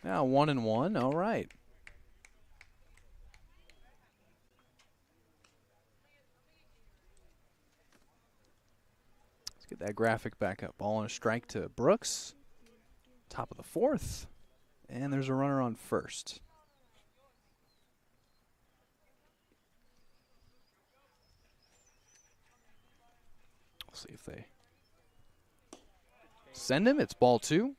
Now 1-1. All right. Let's get that graphic back up. Ball and a strike to Brooks. Top of the fourth. And there's a runner on first. We'll see if they send him. It's ball 2.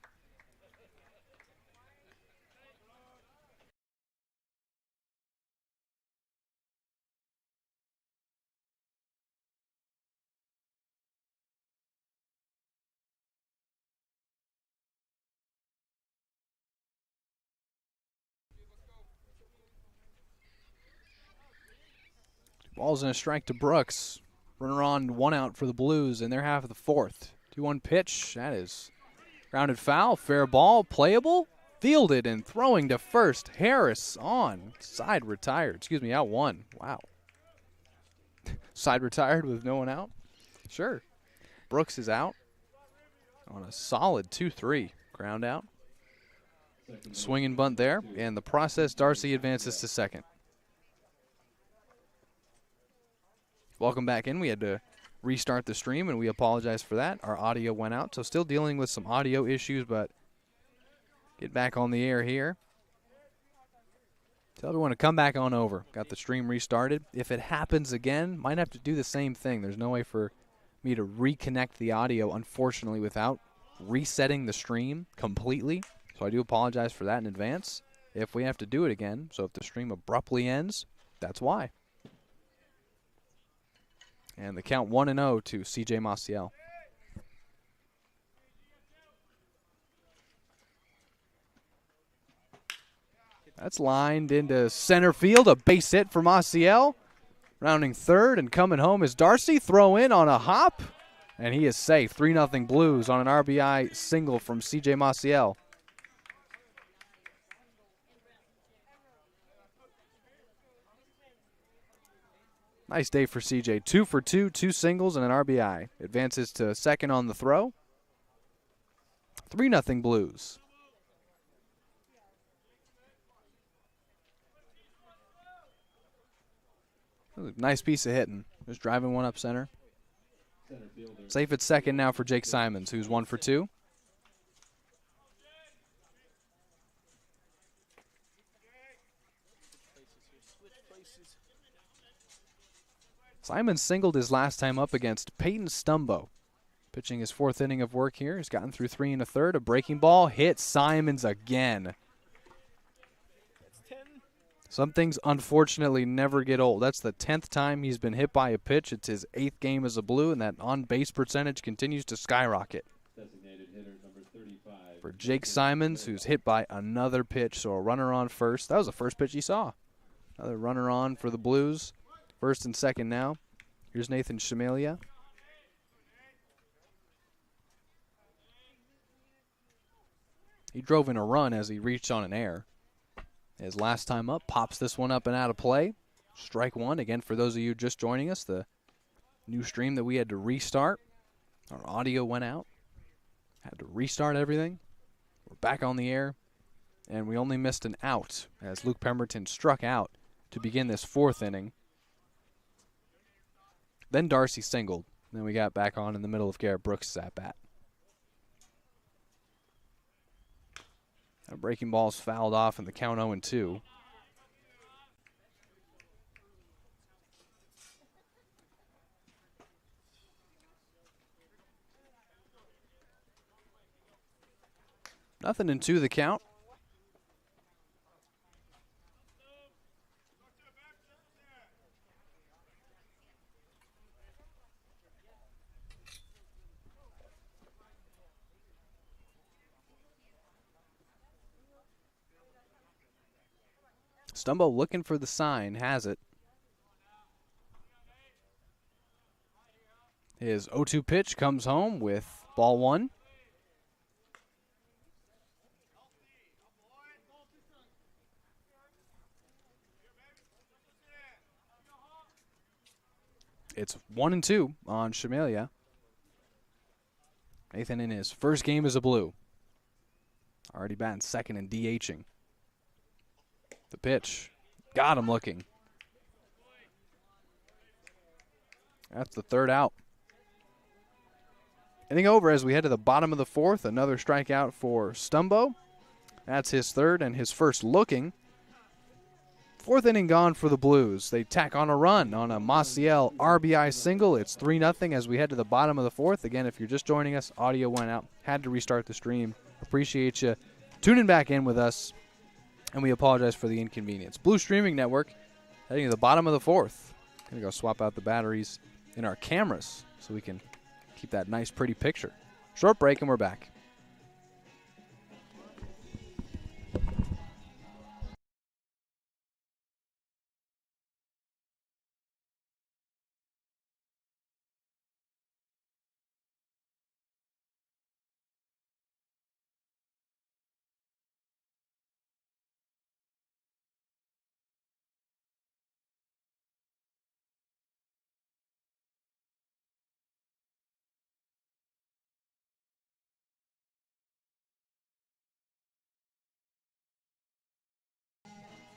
Ball's in a strike to Brooks. Runner on, 1 out for the Blues in their half of the fourth. 2-1 pitch. That is grounded foul. Fair ball. Playable. Fielded and throwing to first. Harris on. Side retired. Excuse me, out 1. Wow. Side retired with no one out? Sure. Brooks is out on a solid 2-3. Ground out. Swing and bunt there. And the process, Darcy advances to second. Welcome back in. We had to restart the stream, and we apologize for that. Our audio went out, so still dealing with some audio issues, but get back on the air here. Tell everyone to come back on over. Got the stream restarted. If it happens again, might have to do the same thing. There's no way for me to reconnect the audio, unfortunately, without resetting the stream completely. So I do apologize for that in advance if we have to do it again. So if the stream abruptly ends, that's why. And the count 1-0 to C.J. Maciel. That's lined into center field. A base hit for Maciel. Rounding third and coming home is Darcy. Throw in on a hop. And he is safe. 3-0 Blues on an RBI single from C.J. Maciel. Nice day for CJ. 2 for 2, 2 singles and an RBI. Advances to second on the throw. 3-0 Blues. Nice piece of hitting. Just driving one up center. Safe at second now for Jake Simons, who's 1 for 2. Simons singled his last time up against Peyton Stumbo. Pitching his 4th inning of work here. He's gotten through 3 1/3. A breaking ball hits Simons again. Some things unfortunately never get old. That's the 10th time he's been hit by a pitch. It's his 8th game as a Blue, and that on-base percentage continues to skyrocket. Designated hitter number 35. For Jake Simons, who's hit by another pitch, so a runner on first. That was the first pitch he saw. Another runner on for the Blues. First and second now. Here's Nathan Shamalia. He drove in a run as he reached on an error. His last time up, pops this one up and out of play. Strike 1. Again, for those of you just joining us, the new stream that we had to restart. Our audio went out. Had to restart everything. We're back on the air. And we only missed an out as Luke Pemberton struck out to begin this 4th inning. Then Darcy singled. Then we got back on in the middle of Garrett Brooks' at-bat. A breaking ball's fouled off in the count 0-2. Nothing in 2 the count. Stumbo looking for the sign, has it. His 0-2 pitch comes home with ball 1. It's 1-2 on Shamalia. Nathan in his first game as a Blue. Already batting second and DHing. The pitch. Got him looking. That's the third out. Inning over as we head to the bottom of the fourth. Another strikeout for Stumbo. That's his third and his first looking. Fourth inning gone for the Blues. They tack on a run on a Maciel RBI single. It's 3-0 as we head to the bottom of the fourth. Again, if you're just joining us, audio went out. Had to restart the stream. Appreciate you tuning back in with us, and we apologize for the inconvenience. Blue Streaming Network heading to the bottom of the fourth. Going to go swap out the batteries in our cameras so we can keep that nice, pretty picture. Short break, and we're back.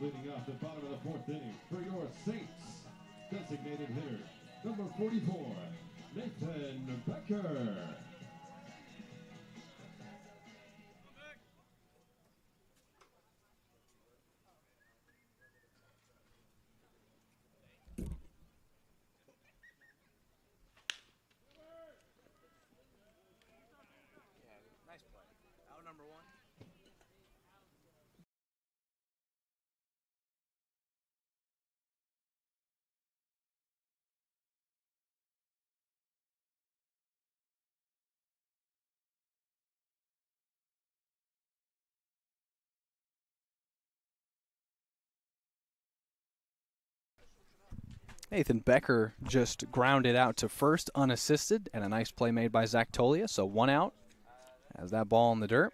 Leading off the bottom of the fourth inning for your Saints, designated hitter, number 44, Nathan Becker. Nice play. Out number one. Nathan Becker just grounded out to first unassisted, and a nice play made by Zach Tolia. So 1 out. Has that ball in the dirt.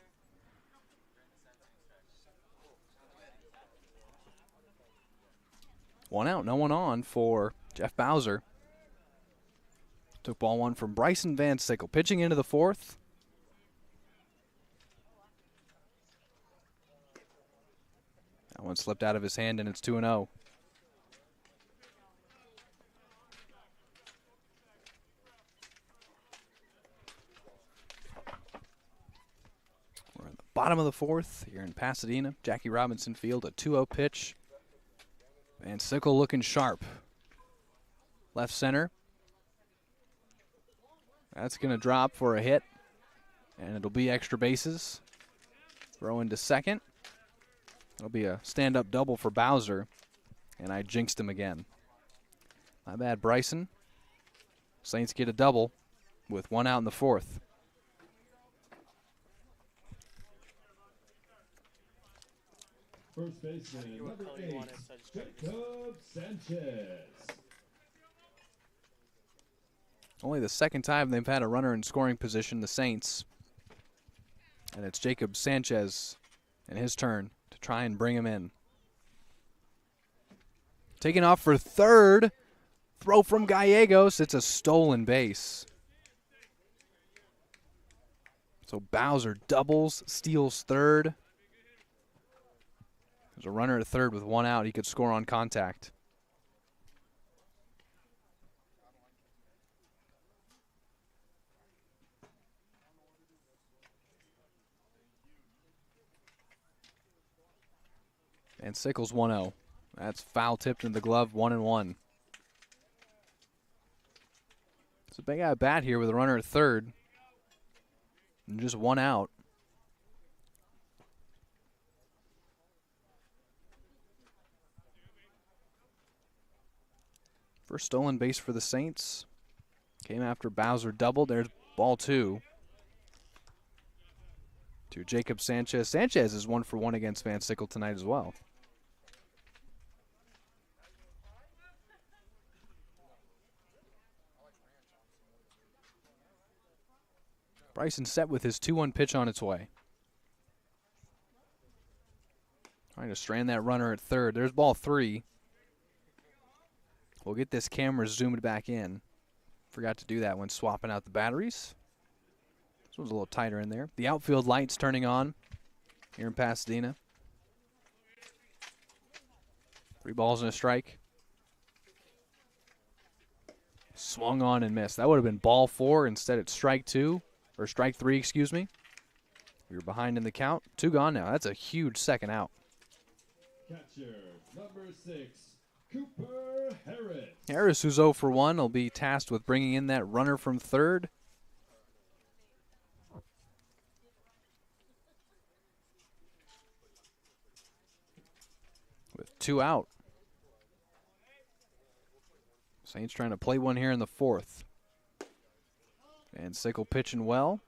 One out, no one on for Jeff Bowser. Took ball one from Bryson Van Sickle. Pitching into the fourth. That one slipped out of his hand, and it's 2-0. We're at the bottom of the fourth here in Pasadena. Jackie Robinson Field, a 2-0 pitch. Van Sickle looking sharp. Left center. That's going to drop for a hit, and it'll be extra bases. Throw into second. It'll be a stand-up double for Bowser, and I jinxed him again. My bad, Bryson. Saints get a double with 1 out in the fourth. First baseman, number 8, Jacob Sanchez. Only the second time they've had a runner in scoring position, the Saints. And it's Jacob Sanchez and his turn to try and bring him in. Taking off for third. Throw from Gallegos. It's a stolen base. So Bowser doubles, steals third. There's a runner at third with 1 out. He could score on contact. And Sickles 1-0. That's foul tipped in the glove, 1-1. It's a big at bat here with a runner at third. And just 1 out. First stolen base for the Saints. Came after Bowser doubled. There's ball 2. To Jacob Sanchez. Sanchez is 1 for 1 against Van Sickle tonight as well. Bryson set with his 2-1 pitch on its way. Trying to strand that runner at third. There's ball 3. We'll get this camera zoomed back in. Forgot to do that when swapping out the batteries. This one's a little tighter in there. The outfield lights turning on here in Pasadena. 3 balls and a strike. Swung on and missed. That would have been ball 4. Instead, it's strike 2, or strike 3, excuse me. We were behind in the count. 2 gone now. That's a huge second out. Catcher, number 6, Cooper Harris. Harris, who's 0 for 1, will be tasked with bringing in that runner from third. With 2 out. Saints trying to play one here in the 4th. And Seco pitching well.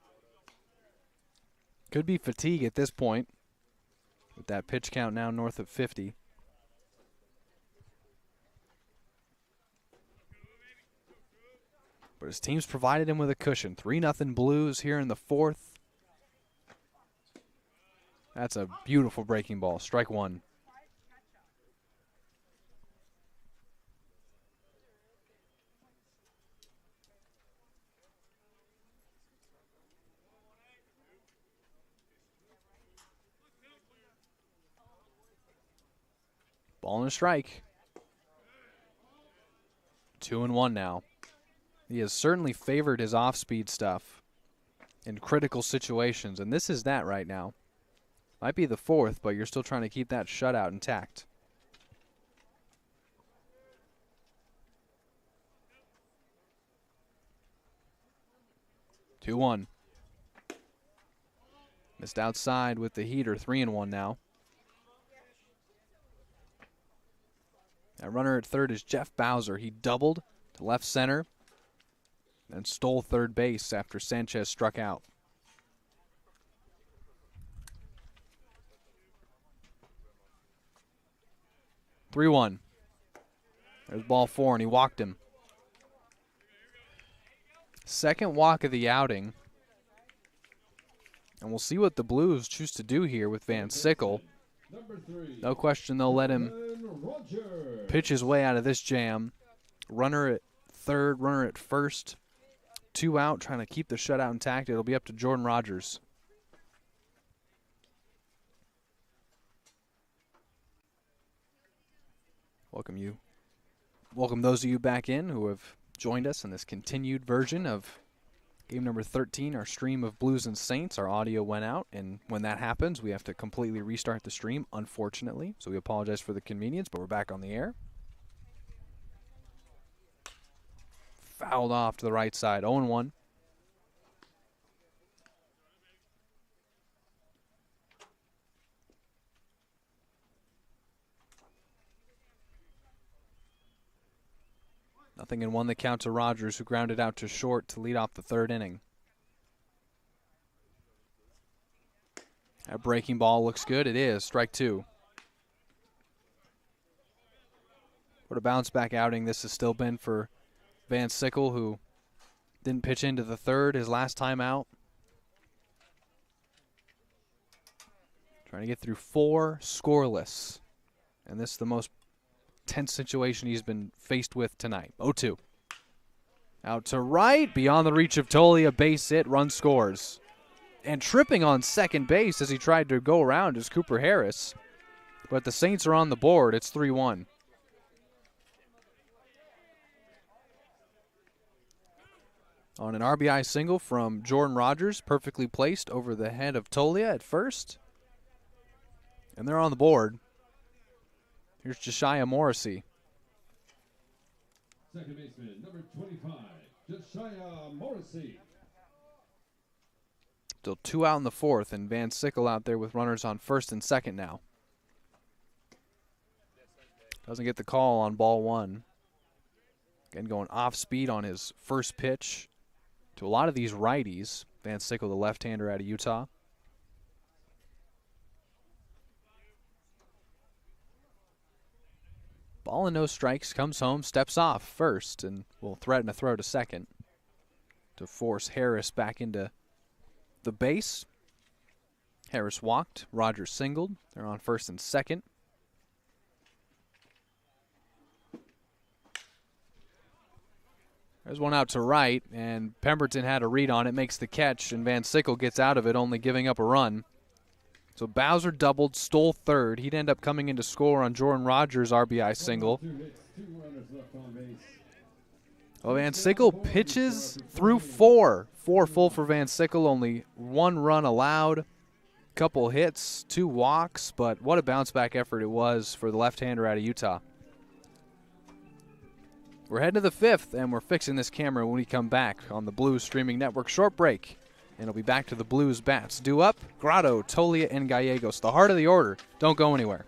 Could be fatigue at this point, with that pitch count now north of 50. But his team's provided him with a cushion. 3-0 Blues here in the 4th. That's a beautiful breaking ball. Strike 1. Ball and a strike. 2-1 now. He has certainly favored his off-speed stuff in critical situations, and this is that right now. Might be the 4th, but you're still trying to keep that shutout intact. Two one. Missed outside with the heater. 3-1 now. That runner at third is Jeff Bowser. He doubled to left center and stole third base after Sanchez struck out. 3-1. There's ball 4, and he walked him. Second walk of the outing. And we'll see what the Blues choose to do here with Van Sickle. No question they'll let him pitch his way out of this jam. Runner at third, runner at first. 2 out, trying to keep the shutout intact. It'll be up to Jordan Rogers. Welcome those of you back in who have joined us in this continued version of game number 13, our stream of Blues and Saints. Our audio went out, and when that happens, we have to completely restart the stream, unfortunately. So we apologize for the convenience, but we're back on the air. Fouled off to the right side, 0-1. Nothing in 1 the count to Rogers, who grounded out to short to lead off the 3rd inning. That breaking ball looks good. It is. Strike 2. What a bounce back outing this has still been for Van Sickle, who didn't pitch into the 3rd his last time out. Trying to get through 4 scoreless. And this is the most tense situation he's been faced with tonight. 0-2. Out to right, beyond the reach of Tolia, base hit, run scores. And tripping on second base as he tried to go around is Cooper Harris. But the Saints are on the board. It's 3-1. On an RBI single from Jordan Rogers, perfectly placed over the head of Tolia at first. And they're on the board. Here's Josiah Morrissey. Second baseman, number 25, Josiah Morrissey. Still 2 out in the 4th, and Van Sickle out there with runners on 1st and 2nd now. Doesn't get the call on ball 1. Again, going off speed on his first pitch to a lot of these righties. Van Sickle, the left-hander out of Utah. Ball and no strikes, comes home, steps off first, and will threaten a throw to second to force Harris back into the base. Harris walked, Rogers singled. They're on 1st and 2nd. There's one out to right, and Pemberton had a read on it, makes the catch, and Van Sickle gets out of it, only giving up a run. So Bowser doubled, stole third. He'd end up coming in to score on Jordan Rogers' RBI single. 2 hits, 2 runners left on base. Well, Van Sickle pitches through 4. 4 full for Van Sickle, only 1 run allowed. Couple hits, 2 walks, but what a bounce-back effort it was for the left-hander out of Utah. We're heading to the 5th, and we're fixing this camera when we come back on the Blues Streaming Network. Short break, and it'll be back to the Blues bats. Due up, Grotto, Tolia, and Gallegos. The heart of the order. Don't go anywhere.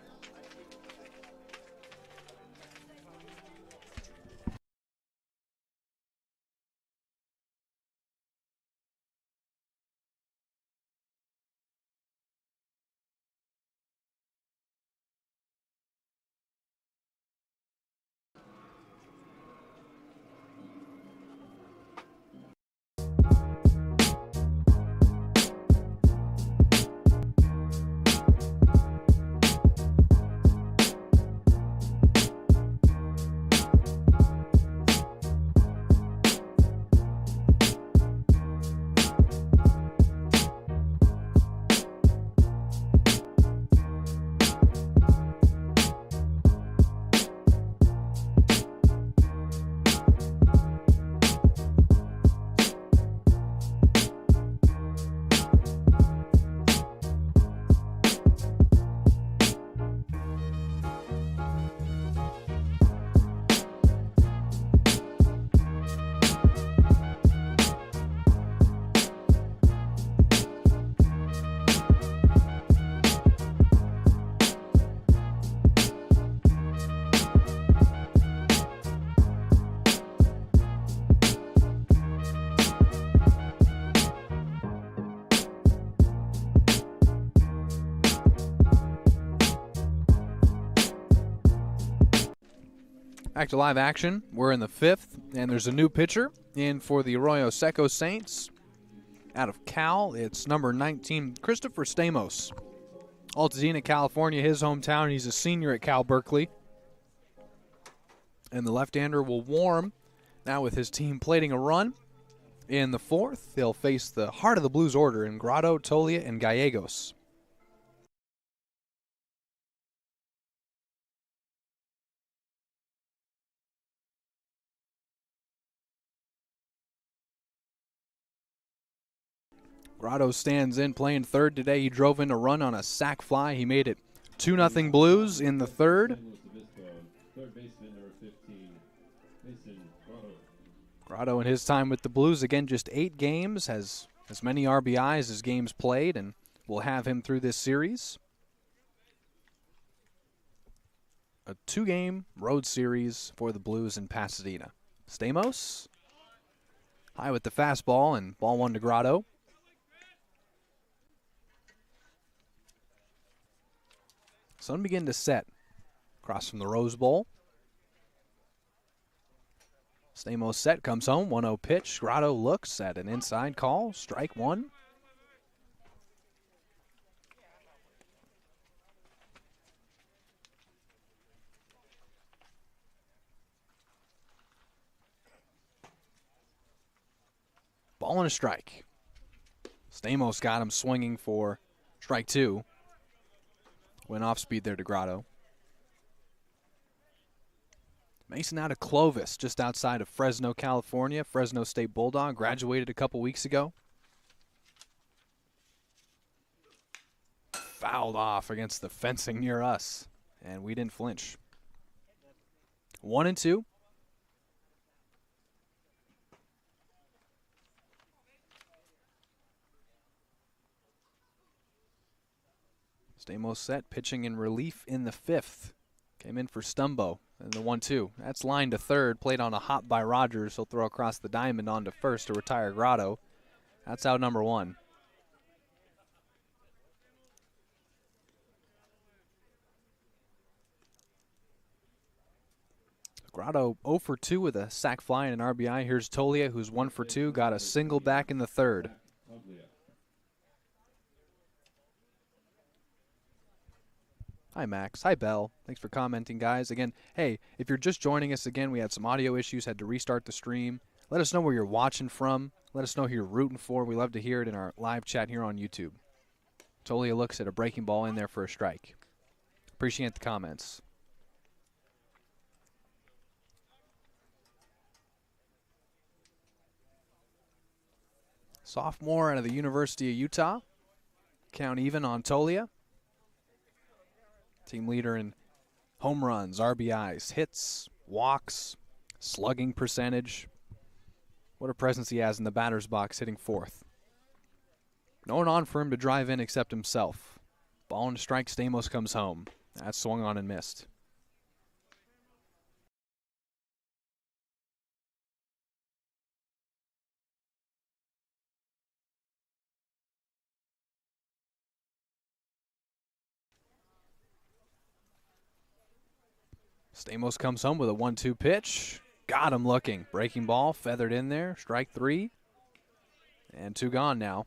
Back to live action. We're in the 5th, and there's a new pitcher in for the Arroyo Seco Saints. Out of Cal, it's number 19, Christopher Stamos. Altadena, California, his hometown. He's a senior at Cal Berkeley. And the left-hander will warm now with his team plating a run. In the 4th, they'll face the heart of the Blues order in Grotto, Tolia, and Gallegos. Grotto stands in playing third today. He drove in a run on a sac fly. He made it 2-0 Blues in the 3rd. Third baseman, number 15, Mason Grotto. Grotto in his time with the Blues, again, just 8 games, has as many RBIs as games played, and we'll have him through this series. A 2-game road series for the Blues in Pasadena. Stamos, high with the fastball, and ball 1 to Grotto. Sun begin to set across from the Rose Bowl. Stamos set, comes home, 1-0 pitch. Grotto looks at an inside call, strike 1. Ball and a strike. Stamos got him swinging for strike 2. Went off speed there to Grotto. Mason out of Clovis, just outside of Fresno, California. Fresno State Bulldog, graduated a couple weeks ago. Fouled off against the fencing near us, and we didn't flinch. 1-2. Stamos set, pitching in relief in the 5th. Came in for Stumbo in the 1-2. That's line to third, played on a hop by Rogers. He'll throw across the diamond onto first to retire Grotto. That's out number 1. Grotto 0 for 2 with a sac fly and an RBI. Here's Tolia, who's 1 for 2, got a single back in the 3rd. Hi, Max. Hi, Bell. Thanks for commenting, guys. Again, hey, if you're just joining us again, we had some audio issues, had to restart the stream. Let us know where you're watching from. Let us know who you're rooting for. We love to hear it in our live chat here on YouTube. Tolia looks at a breaking ball in there for a strike. Appreciate the comments. Sophomore out of the University of Utah. Count even on Tolia. Team leader in home runs, RBIs, hits, walks, slugging percentage. What a presence he has in the batter's box hitting fourth. No one on for him to drive in except himself. Ball and strike, Stamos comes home. That's swung on and missed. Stamos comes home with a 1-2 pitch. Got him looking. Breaking ball, feathered in there. Strike three. And two gone now.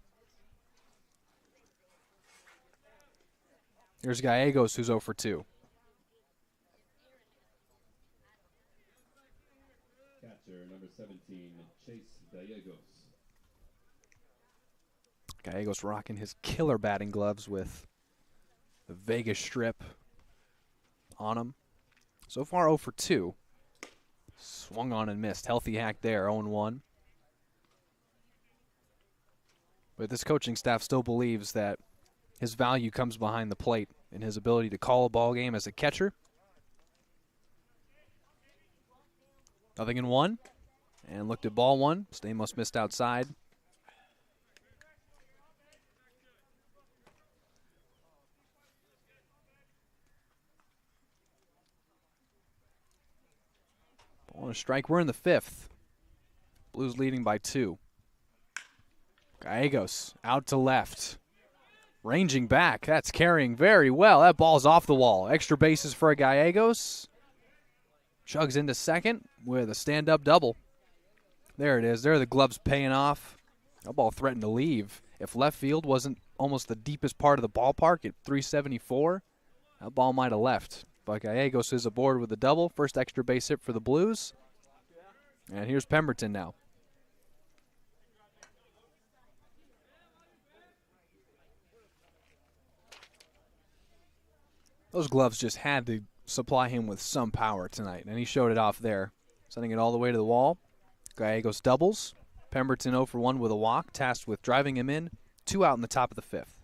Here's Gallegos, who's 0 for 2. Catcher number 17, Chase Gallegos. Gallegos rocking his killer batting gloves with the Vegas strip on him. So far 0 for 2. Swung on and missed. Healthy hack there, 0-1. But this coaching staff still believes that his value comes behind the plate in his ability to call a ball game as a catcher. 0-1. And looked at ball one. Stamos missed outside. Ball and a strike. We're in the 5th. Blues leading by 2. Gallegos out to left. Ranging back. That's carrying very well. That ball's off the wall. Extra bases for Gallegos. Chugs into second with a stand-up double. There it is. There are the gloves paying off. That ball threatened to leave. If left field wasn't almost the deepest part of the ballpark at 374, that ball might have left. But Gallegos is aboard with the double. First extra base hit for the Blues. And here's Pemberton now. Those gloves just had to supply him with some power tonight, and he showed it off there, sending it all the way to the wall. Gallegos doubles. Pemberton 0 for 1 with a walk, tasked with driving him in. 2 out in the top of the 5th.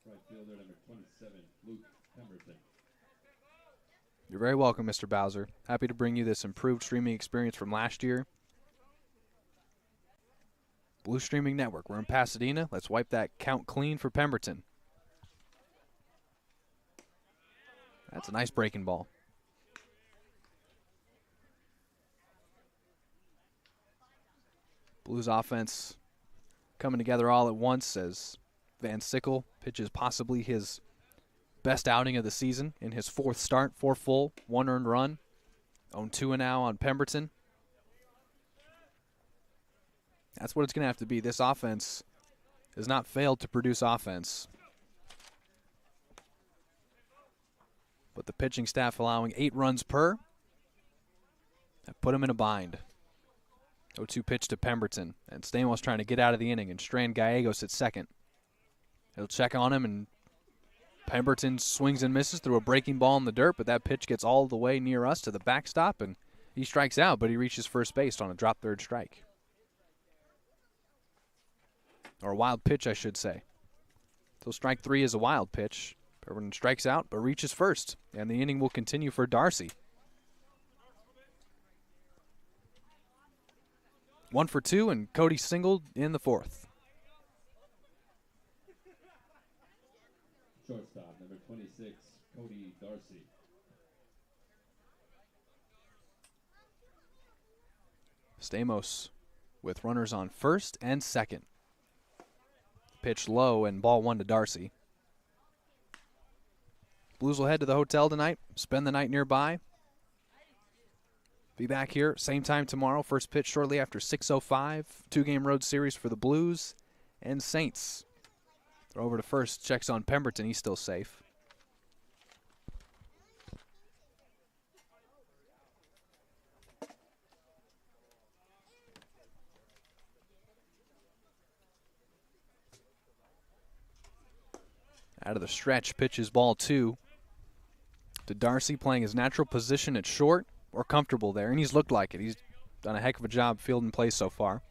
Right fielder number 27, Luke Pemberton. You're very welcome, Mr. Bowser. Happy to bring you this improved streaming experience from last year. Blue Streaming Network. We're in Pasadena. Let's wipe that count clean for Pemberton. That's a nice breaking ball. Blues offense coming together all at once as Van Sickle pitches possibly his best outing of the season in his 4th start. 4 full, 1 earned run. 0-2 now on Pemberton. That's what it's going to have to be. This offense has not failed to produce offense. But the pitching staff allowing 8 runs per. That put him in a bind. 0-2 pitch to Pemberton. And Stamos trying to get out of the inning and strand Gallegos at second. He'll check on him, and Pemberton swings and misses through a breaking ball in the dirt, but that pitch gets all the way near us to the backstop, and he strikes out, but he reaches first base on a drop third strike. Or a wild pitch, I should say. So strike 3 is a wild pitch. Pemberton strikes out, but reaches first, and the inning will continue for Darcy. 1 for 2, and Cody singled in the 4th. Shortstop number 26, Cody Darcy. Stamos with runners on first and second. Pitch low and ball 1 to Darcy. Blues will head to the hotel tonight, spend the night nearby. Be back here same time tomorrow. First pitch shortly after 6:05. 2-game road series for the Blues and Saints. Throw over to first, checks on Pemberton. He's still safe. Out of the stretch, pitches ball 2 to Darcy, playing his natural position at short, or comfortable there, and he's looked like it. He's done a heck of a job fielding plays so far.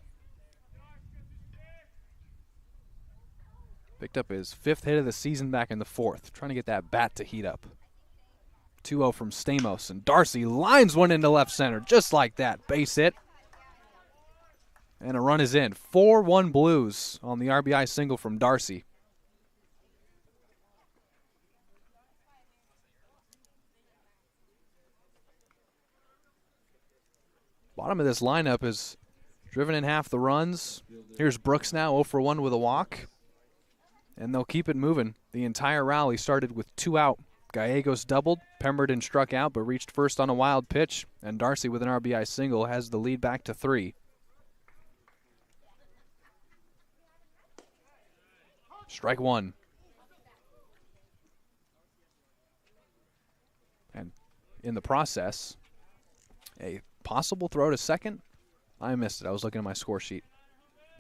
Picked up his 5th hit of the season back in the 4th, trying to get that bat to heat up. 2-0 from Stamos, and Darcy lines one into left center, just like that. Base hit. And a run is in. 4-1 Blues on the RBI single from Darcy. Bottom of this lineup is driven in half the runs. Here's Brooks now, 0 for 1 with a walk. And they'll keep it moving. The entire rally started with 2 out. Gallegos doubled, Pemberton struck out but reached first on a wild pitch, and Darcy with an RBI single has the lead back to 3. Strike 1. And in the process, a possible throw to second. I missed it. I was looking at my score sheet.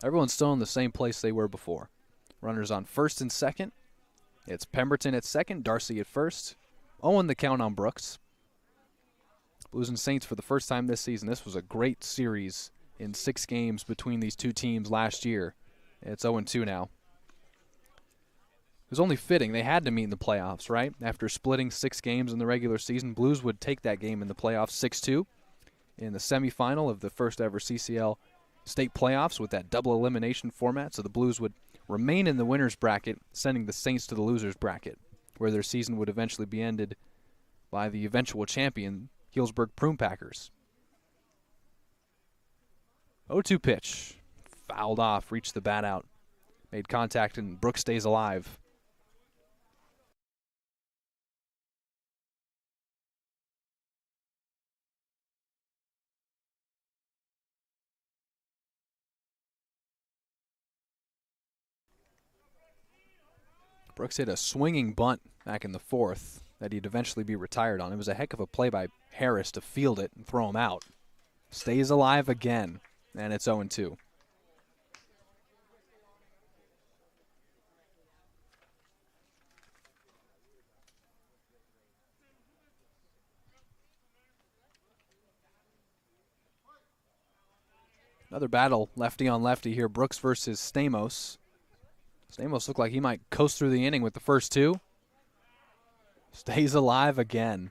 Everyone's still in the same place they were before. Runners on first and second. It's Pemberton at second, Darcy at first. 0-1 the count on Brooks. Blues and Saints for the first time this season. This was a great series in 6 games between these two teams last year. It's 0-2 now. It was only fitting. They had to meet in the playoffs, right? After splitting 6 games in the regular season, Blues would take that game in the playoffs 6-2 in the semifinal of the first ever CCL state playoffs with that double elimination format. So the Blues would remain in the winner's bracket, sending the Saints to the loser's bracket, where their season would eventually be ended by the eventual champion, Healdsburg Prune Packers. 0-2 pitch. Fouled off, reached the bat out. Made contact, and Brooks stays alive. Brooks hit a swinging bunt back in the 4th that he'd eventually be retired on. It was a heck of a play by Harris to field it and throw him out. Stays alive again, and it's 0-2. Another battle lefty on lefty here, Brooks versus Stamos. Stamos looked like he might coast through the inning with the first 2. Stays alive again.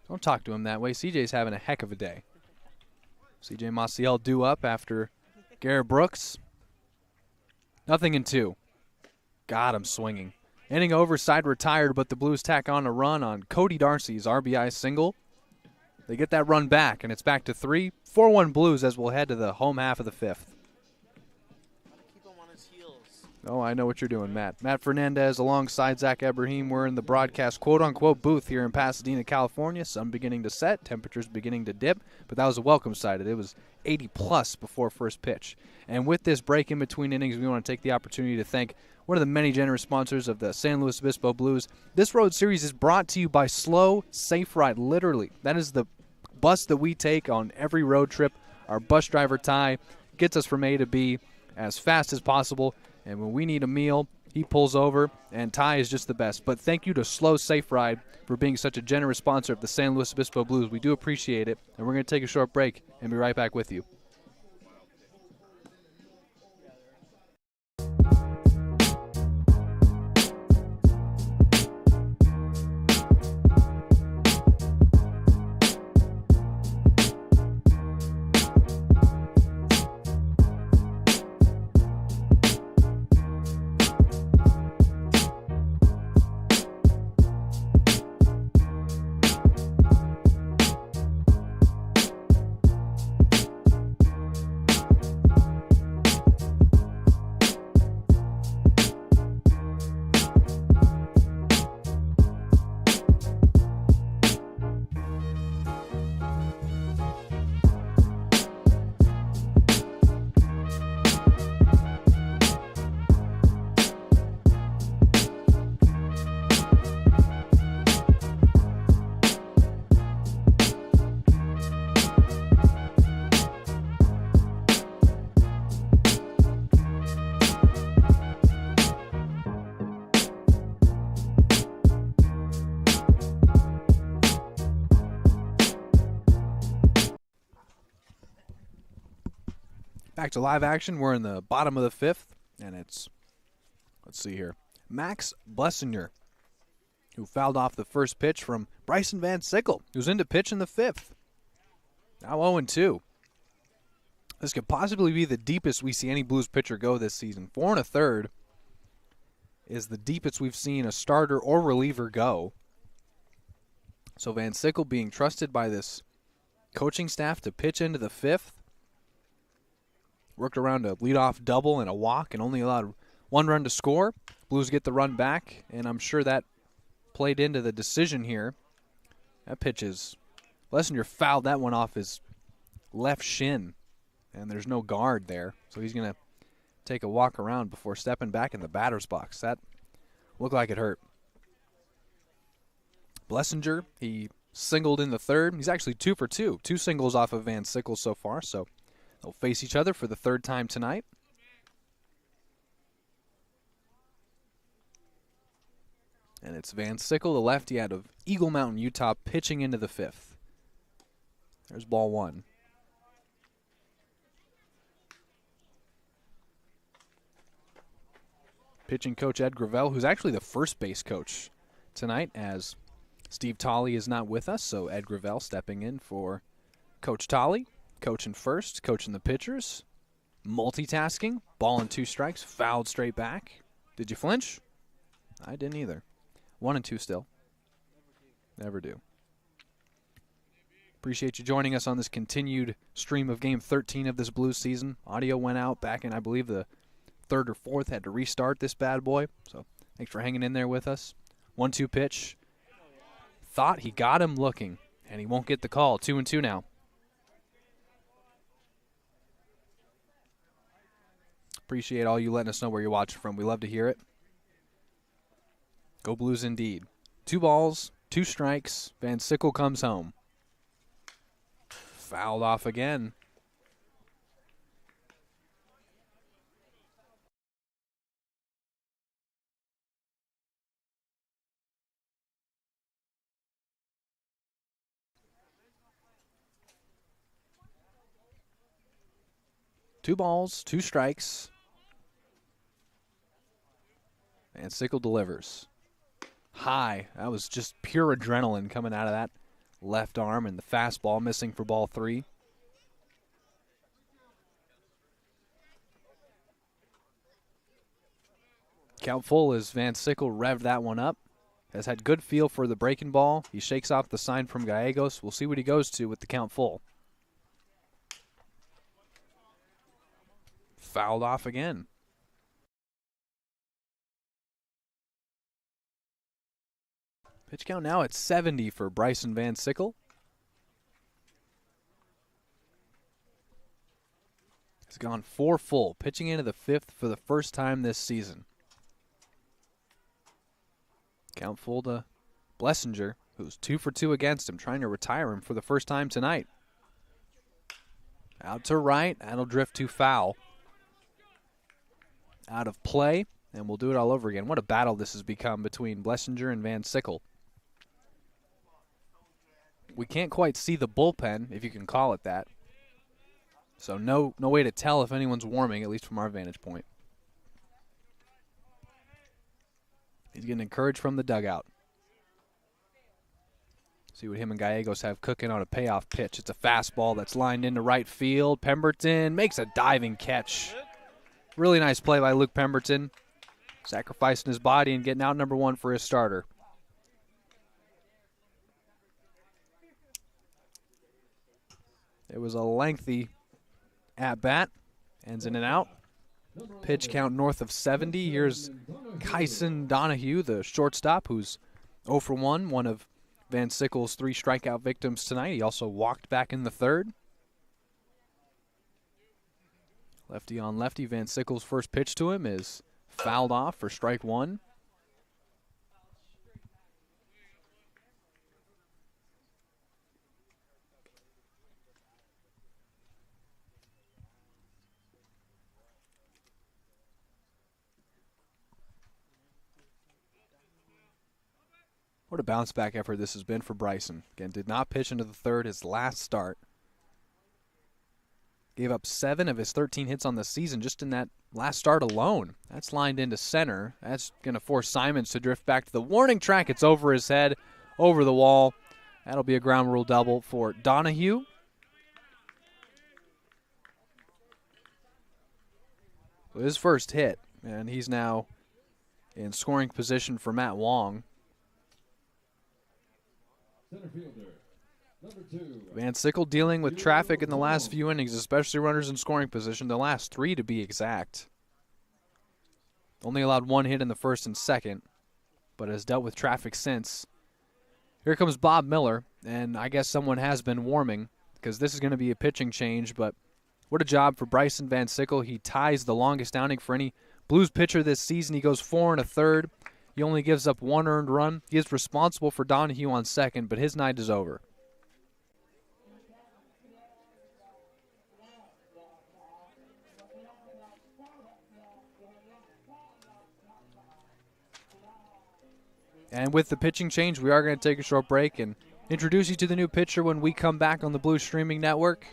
Don't talk to him that way. CJ's having a heck of a day. CJ Maciel due up after Garrett Brooks. 0-2. Got him swinging. Inning over, side retired, but the Blues tack on a run on Cody Darcy's RBI single. They get that run back, and it's back to 3. 4-1 Blues as we'll head to the home half of the 5th. Keep him on his heels. Oh, I know what you're doing, Matt. Matt Fernandez alongside Zach Ebrahim. We're in the broadcast quote-unquote booth here in Pasadena, California. Sun beginning to set, temperatures beginning to dip, but that was a welcome sight. It was 80-plus before first pitch. And with this break in between innings, we want to take the opportunity to thank one of the many generous sponsors of the San Luis Obispo Blues. This road series is brought to you by SLO Safe Ride. Literally, that is the bus that we take on every road trip. Our bus driver, Ty, gets us from A to B as fast as possible. And when we need a meal, he pulls over, and Ty is just the best. But thank you to SLO Safe Ride for being such a generous sponsor of the San Luis Obispo Blues. We do appreciate it. And we're going to take a short break and be right back with you. Back to live action. We're in the bottom of the fifth, and it's, let's see here, Max Blessinger, who fouled off the first pitch from Bryson Van Sickle, who's in to pitch in the fifth. Now 0-2. This could possibly be the deepest we see any Blues pitcher go this season. 4 1/3 is the deepest we've seen a starter or reliever go. So Van Sickle being trusted by this coaching staff to pitch into the fifth. Worked around a leadoff double and a walk and only allowed 1 run to score. Blues get the run back, and I'm sure that played into the decision here. That pitch is, Blessinger fouled that one off his left shin, and there's no guard there. So he's going to take a walk around before stepping back in the batter's box. That looked like it hurt. Blessinger, he singled in the third. He's actually 2 for 2. 2 singles off of Van Sickle so far, so they'll face each other for the third time tonight. And it's Van Sickle, the lefty out of Eagle Mountain, Utah, pitching into the fifth. There's ball 1. Pitching coach Ed Gravel, who's actually the first base coach tonight, as Steve Tolley is not with us, so Ed Gravel stepping in for Coach Tolley, coaching first, coaching the pitchers, multitasking, ball and 2 strikes, fouled straight back. Did you flinch? I didn't either. 1-2 still. Never do. Appreciate you joining us on this continued stream of Game 13 of this Blues season. Audio went out back in, I believe, the 3rd or 4th. Had to restart this bad boy. So thanks for hanging in there with us. 1-2 pitch. Thought he got him looking, and he won't get the call. 2-2 now. Appreciate all you letting us know where you're watching from. We love to hear it. Go Blues indeed. 2 balls, 2 strikes. Van Sickle comes home. Fouled off again. Two balls, 2 strikes. Van Sickle delivers. High. That was just pure adrenaline coming out of that left arm, and the fastball missing for ball 3. Count full as Van Sickle revved that one up. Has had good feel for the breaking ball. He shakes off the sign from Gallegos. We'll see what he goes to with the count full. Fouled off again. Pitch count now at 70 for Bryson Van Sickle. He's gone 4 full, pitching into the 5th for the first time this season. Count full to Blessinger, who's 2 for 2 against him, trying to retire him for the first time tonight. Out to right, that'll drift to foul. Out of play, and we'll do it all over again. What a battle this has become between Blessinger and Van Sickle. We can't quite see the bullpen, if you can call it that. So no way to tell if anyone's warming, at least from our vantage point. He's getting encouraged from the dugout. See what him and Gallegos have cooking on a payoff pitch. It's a fastball that's lined into right field. Pemberton makes a diving catch. Really nice play by Luke Pemberton. Sacrificing his body and getting out number 1 for his starter. It was a lengthy at-bat. Ends in and out. Pitch count north of 70. Here's Kyson Donahue, the shortstop, who's 0 for 1, one of Van Sickle's 3 strikeout victims tonight. He also walked back in the 3rd. Lefty on lefty. Van Sickle's first pitch to him is fouled off for strike 1. What a bounce back effort this has been for Bryson. Again, did not pitch into the 3rd, his last start. Gave up 7 of his 13 hits on the season just in that last start alone. That's lined into center. That's going to force Simons to drift back to the warning track. It's over his head, over the wall. That'll be a ground rule double for Donahue. His first hit, and he's now in scoring position for Matt Wong. Center fielder, number 2. Van Sickle dealing with traffic in the last few innings, especially runners in scoring position, the last 3 to be exact. Only allowed 1 hit in the first and second, but has dealt with traffic since. Here comes Bob Miller, and I guess someone has been warming because this is going to be a pitching change, but what a job for Bryson Van Sickle. He ties the longest outing for any Blues pitcher this season. He goes 4 1/3. He only gives up 1 earned run. He is responsible for Donahue on second, but his night is over. And with the pitching change, we are going to take a short break and introduce you to the new pitcher when we come back on the Blues Streaming Network.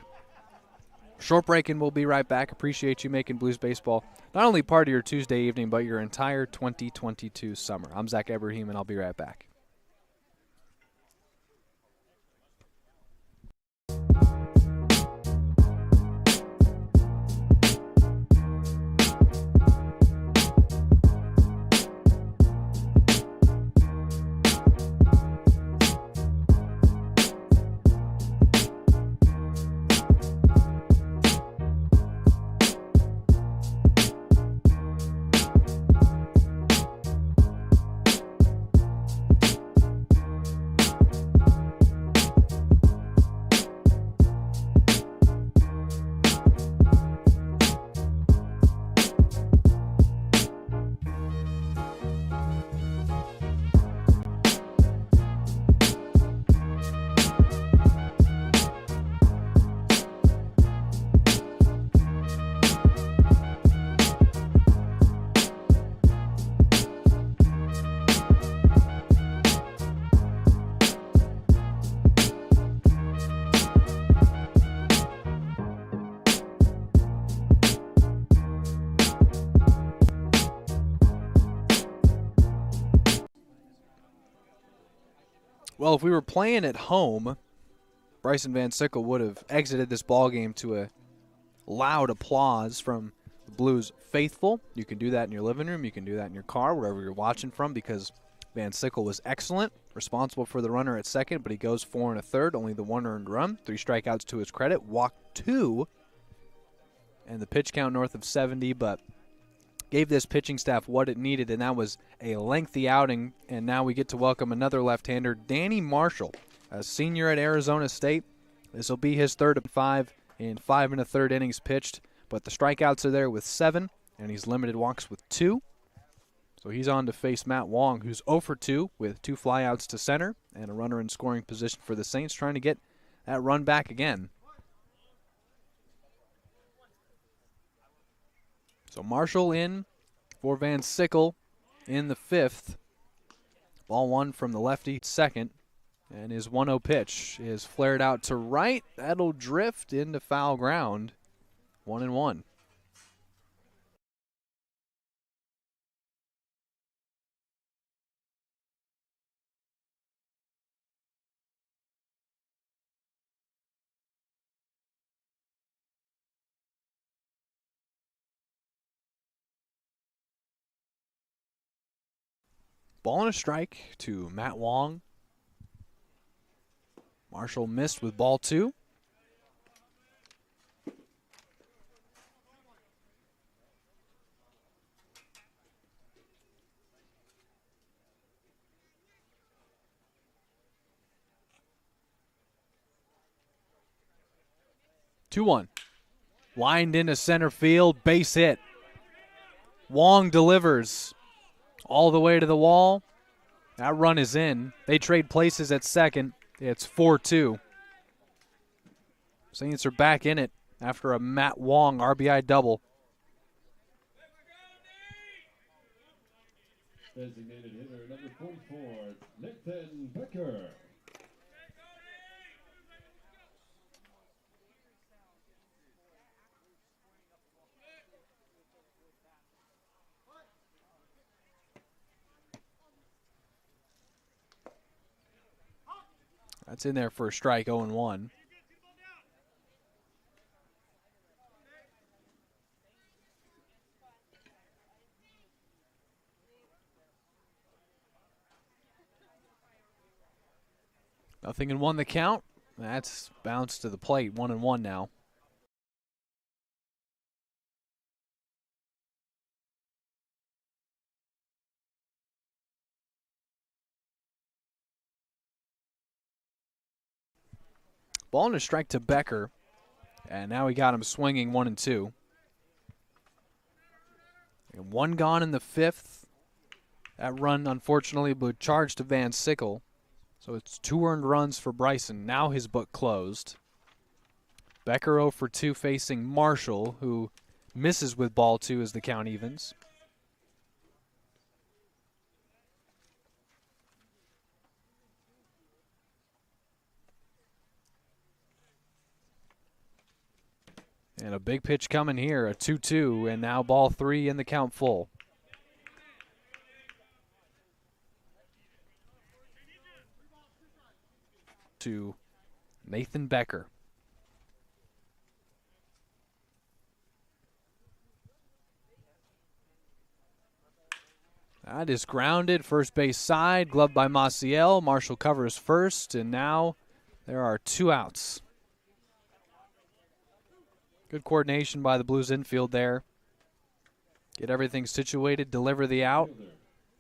Short break, and we'll be right back. Appreciate you making Blues baseball not only part of your Tuesday evening, but your entire 2022 summer. I'm Zach Eberheim, and I'll be right back. Well, if we were playing at home, Bryson Van Sickle would have exited this ballgame to a loud applause from the Blues faithful. You can do that in your living room. You can do that in your car, wherever you're watching from, because Van Sickle was excellent, responsible for the runner at second, but he goes 4 1/3, only the 1 earned run. 3 strikeouts to his credit, walked 2, and the pitch count north of 70, but gave this pitching staff what it needed, and that was a lengthy outing. And now we get to welcome another left-hander, Danny Marshall, a senior at Arizona State. This will be his third of 5 in 5 1/3 innings pitched, but the strikeouts are there with 7, and he's limited walks with 2. So he's on to face Matt Wong, who's 0 for 2 with 2 flyouts to center and a runner in scoring position for the Saints, trying to get that run back again. So Marshall in for Van Sickle in the 5th. Ball 1 from the lefty, second. And his 1-0 pitch is flared out to right. That'll drift into foul ground. 1-1. Ball and a strike to Matt Wong. Marshall missed with ball 2. Two-one. Lined into center field, base hit. Wong delivers all the way to the wall. That run is in. They trade places at second. It's 4-2. Saints are back in it after a Matt Wong RBI double. Designated hitter number 44, Nathan Becker. That's in there for a strike, 0-1. Nothing in one the count. That's bounced to the plate, 1-1 now. Ball and a strike to Becker. And now we got him swinging 1-2. And one gone in the fifth. That run, unfortunately, would charge to Van Sickle. So it's 2 earned runs for Bryson. Now his book closed. Becker 0 for 2 facing Marshall, who misses with ball 2 as the count evens. And a big pitch coming here, a 2-2, and now ball 3 in the count full. To Nathan Becker. That is grounded, first base side, gloved by Maciel. Marshall covers first, and now there are 2 outs. Good coordination by the Blues infield there. Get everything situated, deliver the out.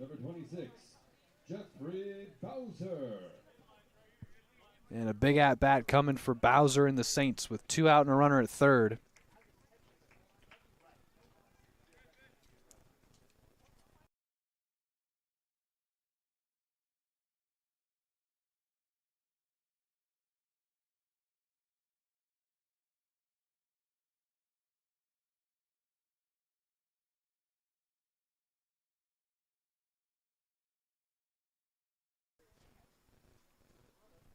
Number 26, Jeffrey Bowser. And a big at-bat coming for Bowser and the Saints with 2 out and a runner at third.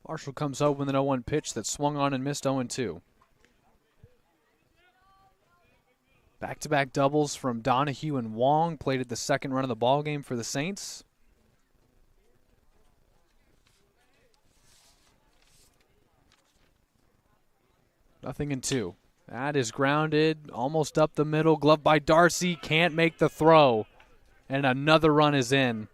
Marshall comes up with an 0-1 pitch that swung on and missed 0-2. Back-to-back doubles from Donahue and Wong plated the second run of the ball game for the Saints. Nothing in 2. That is grounded, almost up the middle, gloved by Darcy, can't make the throw. And another run is in.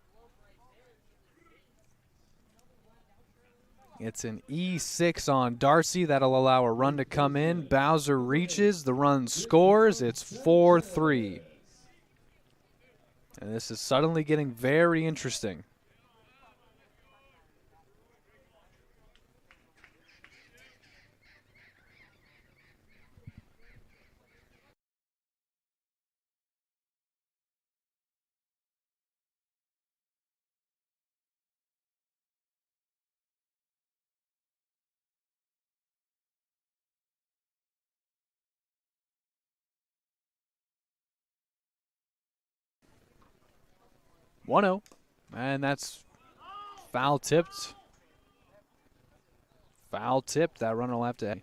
It's an E6 on Darcy. That'll allow a run to come in. Bowser reaches. The run scores. It's 4-3. And this is suddenly getting very interesting. One-0, and that's foul tipped. Foul tipped. That runner will have to.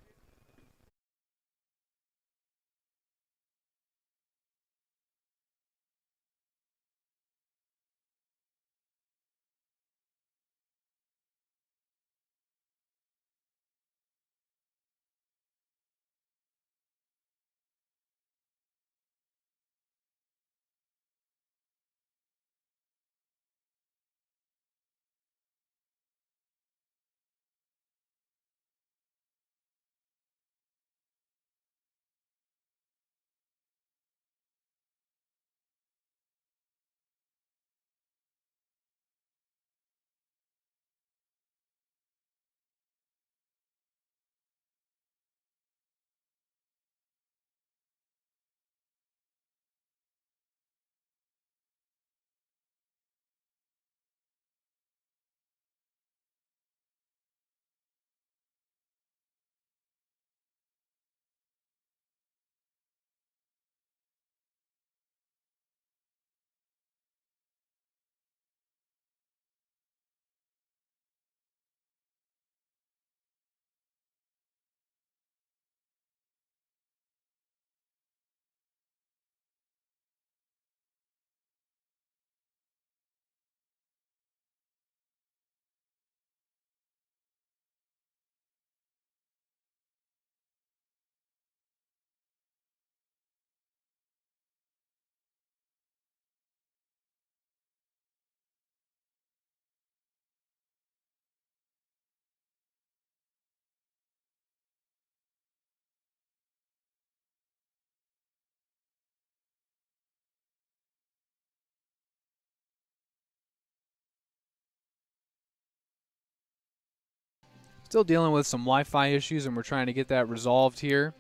Still dealing with some Wi-Fi issues, and we're trying to get that resolved here.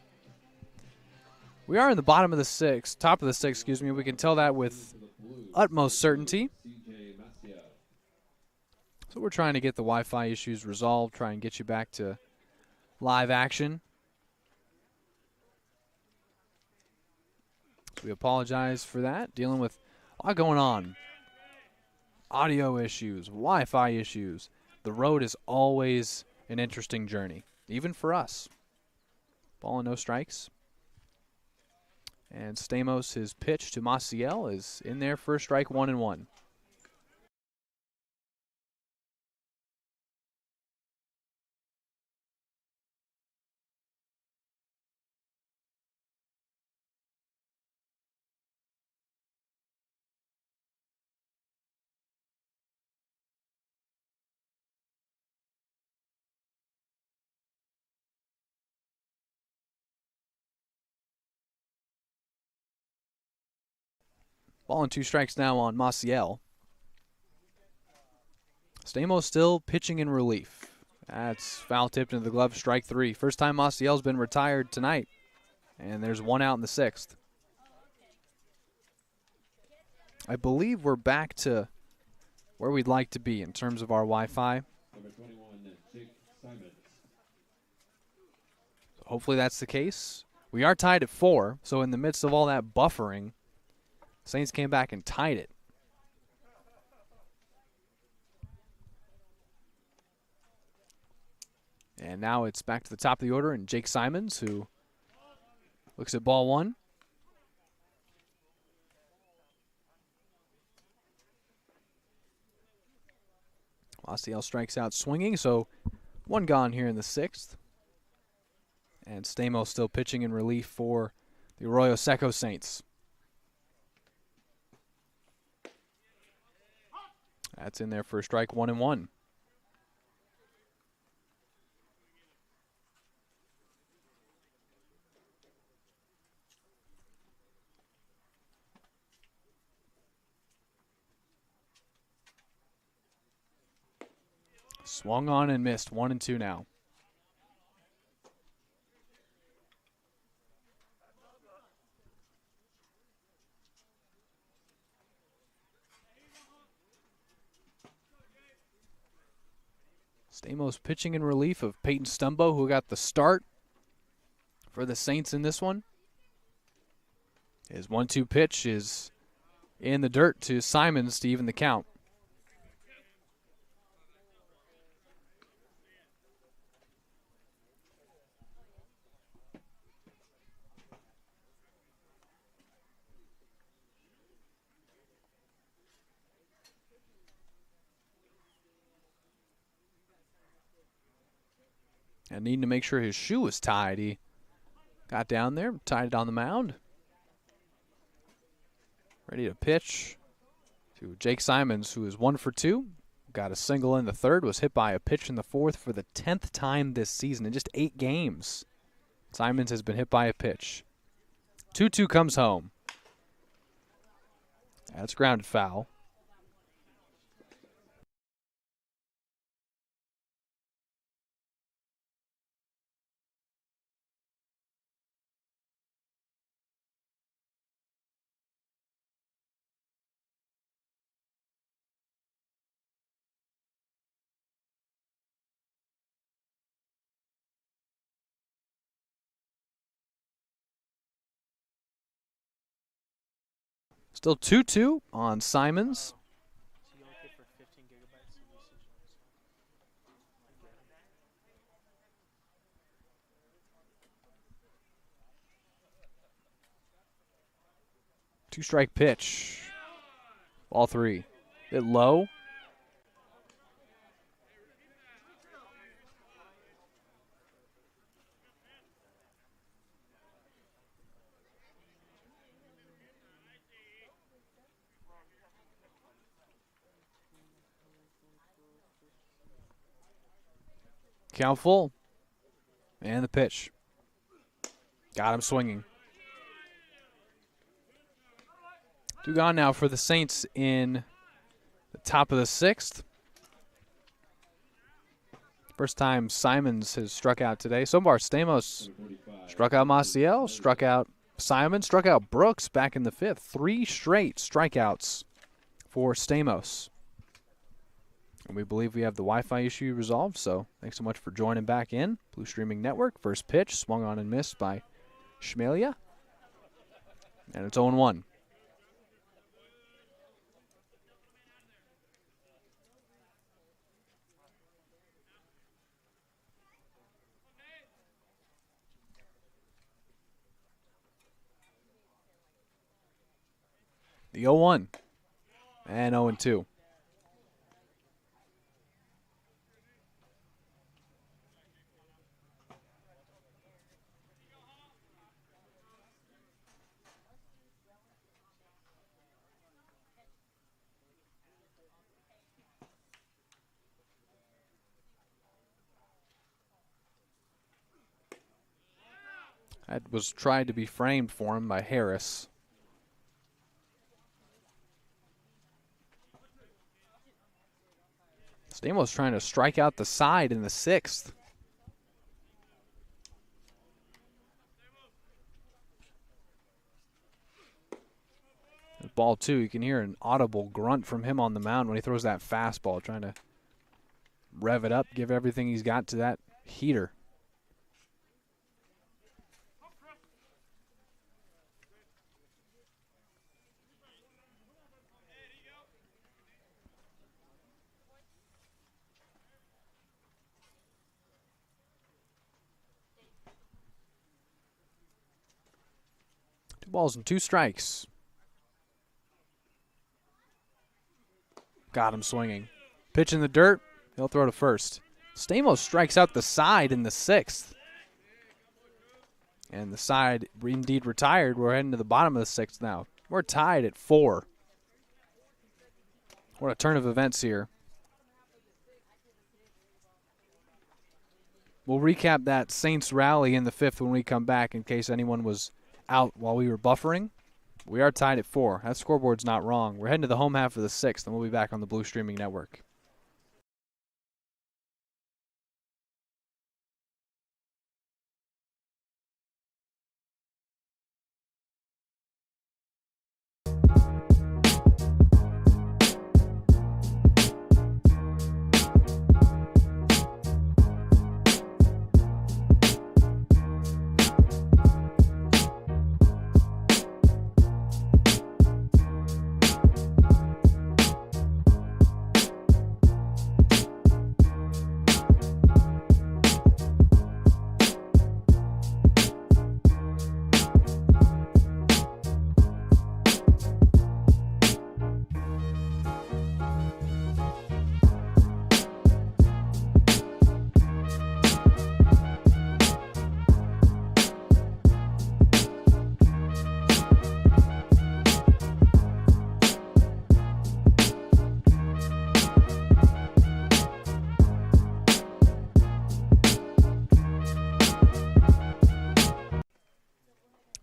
We are in the bottom of the sixth, top of the sixth, excuse me. We can tell that with utmost certainty. So we're trying to get the Wi-Fi issues resolved, try and get you back to live action. We apologize for that. Dealing with a lot going on. Audio issues, Wi-Fi issues. The road is always an interesting journey, even for us. Ball and no strikes. And Stamos, his pitch to Maciel is in there for a strike, 1-1. Ball and 2 strikes now on Maciel. Stamos still pitching in relief. That's foul tipped into the glove, strike 3. First time Maciel's been retired tonight. And there's 1 out in the 6th. I believe we're back to where we'd like to be in terms of our Wi-Fi. Number 21, Jake Simons. Hopefully that's the case. We are tied at 4, so in the midst of all that buffering, Saints came back and tied it. And now it's back to the top of the order, and Jake Simons, who looks at ball 1. Maciel strikes out swinging, so 1 gone here in the 6th. And Stamos still pitching in relief for the Arroyo Seco Saints. That's in there for a strike, 1-1. Swung on and missed, 1-2 now. Stamos pitching in relief of Peyton Stumbo, who got the start for the Saints in this one. His 1-2 pitch is in the dirt to Simons to even the count. And needing to make sure his shoe was tied. He got down there, tied it on the mound. Ready to pitch to Jake Simons, who is 1 for 2. Got a single in the 3rd, was hit by a pitch in the 4th for the 10th time this season in just 8 games. Simons has been hit by a pitch. 2-2 comes home. That's grounded foul. Still 2-2 on Simons. So you only pay for 15 gigabytes of usage on 2-strike pitch. Ball 3. Bit low. Count full. And the pitch. Got him swinging. 2 gone now for the Saints in the top of the 6th. First time Simons has struck out today. So far, Stamos struck out Maciel, struck out Simon, struck out Brooks back in the 5th. 3 straight strikeouts for Stamos. And we believe we have the Wi-Fi issue resolved, so thanks so much for joining back in. Blue Streaming Network, first pitch, swung on and missed by Schmelia. And it's 0-1. The 0-1 and 0-2. That was tried to be framed for him by Harris. Stamos trying to strike out the side in the 6th. Ball 2, you can hear an audible grunt from him on the mound when he throws that fastball, trying to rev it up, give everything he's got to that heater. Two balls and 2 strikes. Got him swinging. Pitch in the dirt. He'll throw to first. Stamos strikes out the side in the 6th. And the side indeed retired. We're heading to the bottom of the 6th now. We're tied at 4. What a turn of events here. We'll recap that Saints rally in the 5th when we come back in case anyone was out while we were buffering. We are tied at 4. That scoreboard's not wrong. We're heading to the home half of the 6th, and we'll be back on the Blue Streaming Network.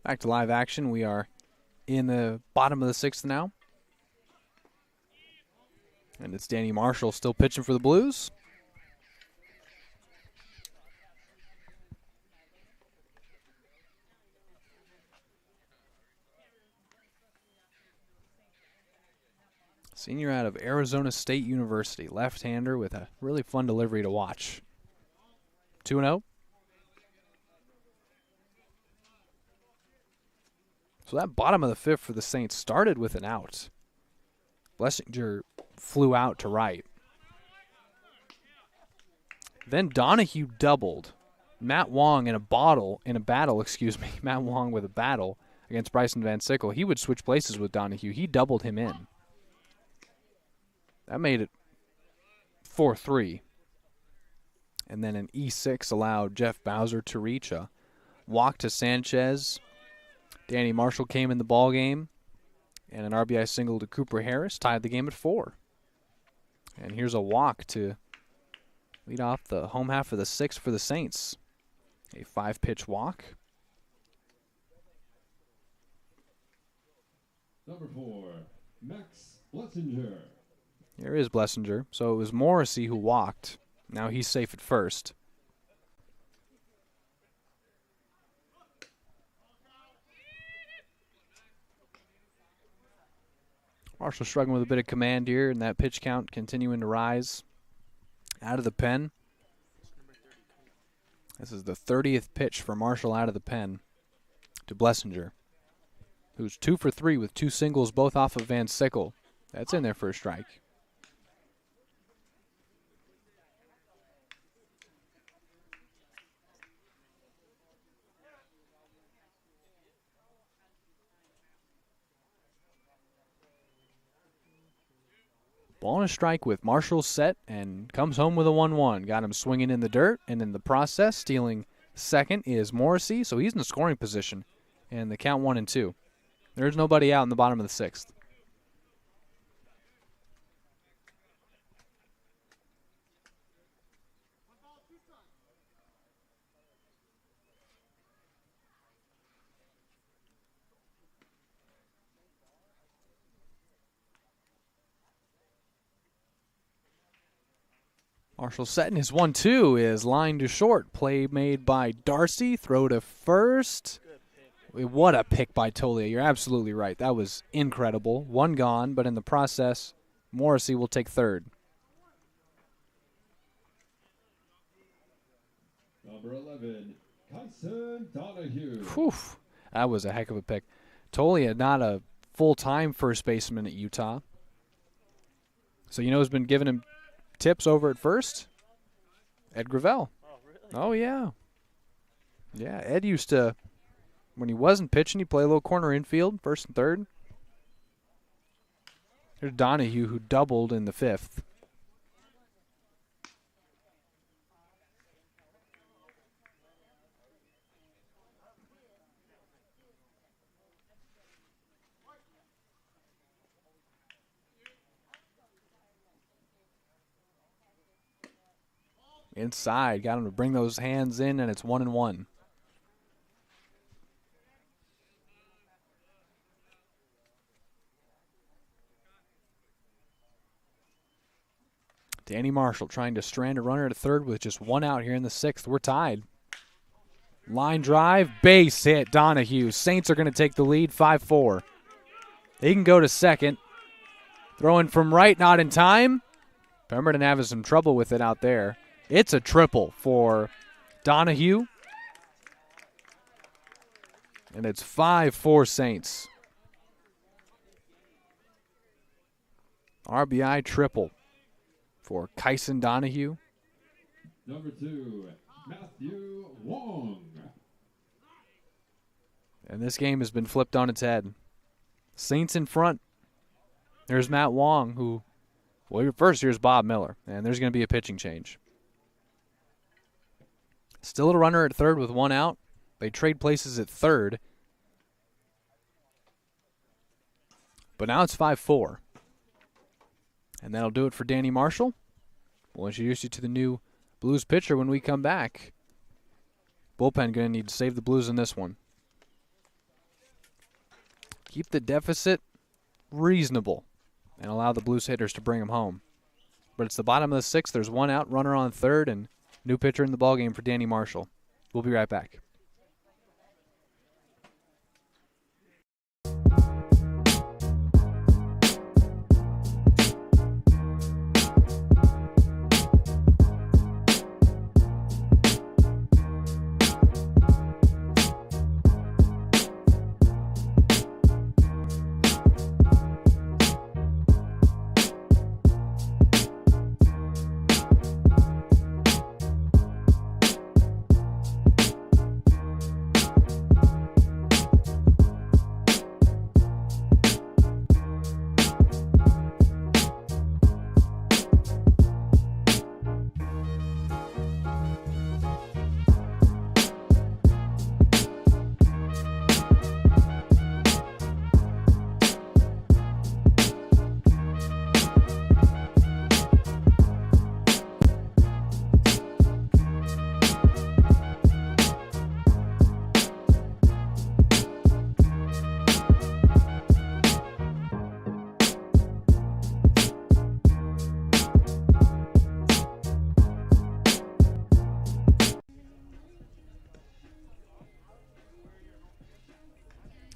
Back to live action. We are in the bottom of the 6th now. And it's Danny Marshall still pitching for the Blues. Senior out of Arizona State University. Left-hander with a really fun delivery to watch. 2-0. So that bottom of the 5th for the Saints started with an out. Blessinger flew out to right. Then Donahue doubled. Matt Wong Matt Wong with a battle against Bryson Van Sickle. He would switch places with Donahue. He doubled him in. That made it 4-3. And then an E6 allowed Jeff Bowser to reach a walk to Sanchez. Danny Marshall came in the ball game, and an RBI single to Cooper Harris tied the game at 4. And here's a walk to lead off the home half of the 6th for the Saints. A 5-pitch walk. Number 4, Max Blessinger. Here is Blessinger. So it was Morrissey who walked. Now he's safe at first. Marshall struggling with a bit of command here, and that pitch count continuing to rise. Out of the pen. This is the 30th pitch for Marshall out of the pen to Blessinger, who's 2 for 3 with 2 singles, both off of Van Sickle. That's in there for a strike. Ball and a strike with Marshall set and comes home with a 1-1. Got him swinging in the dirt, and in the process, stealing second is Morrissey, so he's in the scoring position. And the count 1-2. There's nobody out in the bottom of the 6th. Marshall setting his 1-2 is line to short. Play made by Darcy. Throw to first. What a pick by Tolia. You're absolutely right. That was incredible. 1 gone, but in the process, Morrissey will take third. Number 11, Kyson Donahue. Whew. That was a heck of a pick. Tolia, not a full-time first baseman at Utah. So you know who's been giving him tips over at first? Ed Gravel. Oh, really? Oh, yeah. Yeah, Ed used to, when he wasn't pitching, he'd play a little corner infield, first and third. There's Donahue, who doubled in the 5th. Inside, got him to bring those hands in, and it's 1-1. Danny Marshall trying to strand a runner to third with just 1 out here in the 6th. We're tied. Line drive, base hit, Donahue. Saints are going to take the lead, 5-4. They can go to second. Throwing from right, not in time. Pemberton having some trouble with it out there. It's a triple for Donahue. And it's 5-4 Saints. RBI triple for Kyson Donahue. Number 2, Matthew Wong. And this game has been flipped on its head. Saints in front. There's Matt Wong, who, well, first here's Bob Miller, and there's going to be a pitching change. Still a runner at third with 1 out. They trade places at third. But now it's 5-4. And that'll do it for Danny Marshall. We'll introduce you to the new Blues pitcher when we come back. Bullpen going to need to save the Blues in this one. Keep the deficit reasonable and allow the Blues hitters to bring them home. But it's the bottom of the 6th. There's 1 out, runner on third, and new pitcher in the ballgame for Danny Marshall. We'll be right back.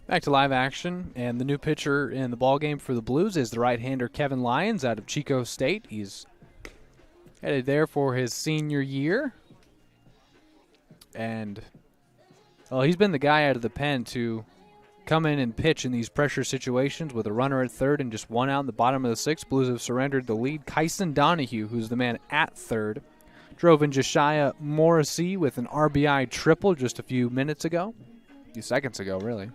Back to live action, and the new pitcher in the ballgame for the Blues is the right-hander Kevin Lyons out of Chico State. He's headed there for his senior year. And, well, he's been the guy out of the pen to come in and pitch in these pressure situations with a runner at third and just one out in the bottom of the sixth. Blues have surrendered the lead. Kyson Donahue, who's the man at third, drove in Josiah Morrissey with an RBI triple just a few minutes ago. A few seconds ago, really.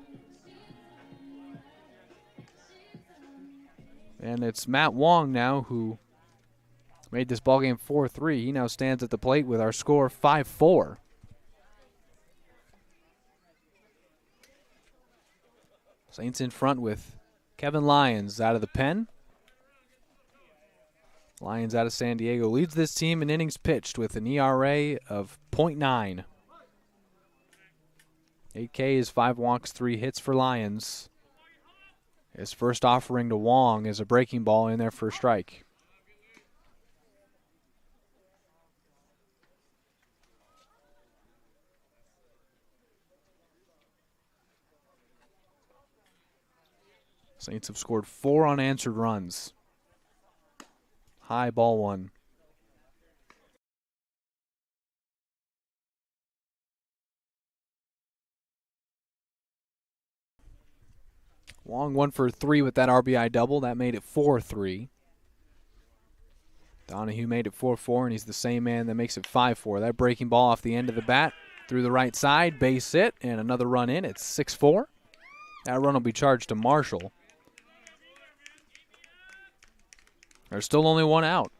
And it's Matt Wong now who made this ballgame 4-3. He now stands at the plate with our score 5-4. Saints in front with Kevin Lyons out of the pen. Lyons out of San Diego leads this team in innings pitched with an ERA of .9. 8 Ks, 5 walks, 3 hits for Lyons. His first offering to Wong is a breaking ball in there for a strike. Saints have scored 4 unanswered runs. High ball one. Wong 1 for 3 with that RBI double. That made it 4-3. Donahue made it 4-4, and he's the same man that makes it 5-4. That breaking ball off the end of the bat through the right side, base hit, and another run in. It's 6-4. That run will be charged to Marshall. There's still only one out.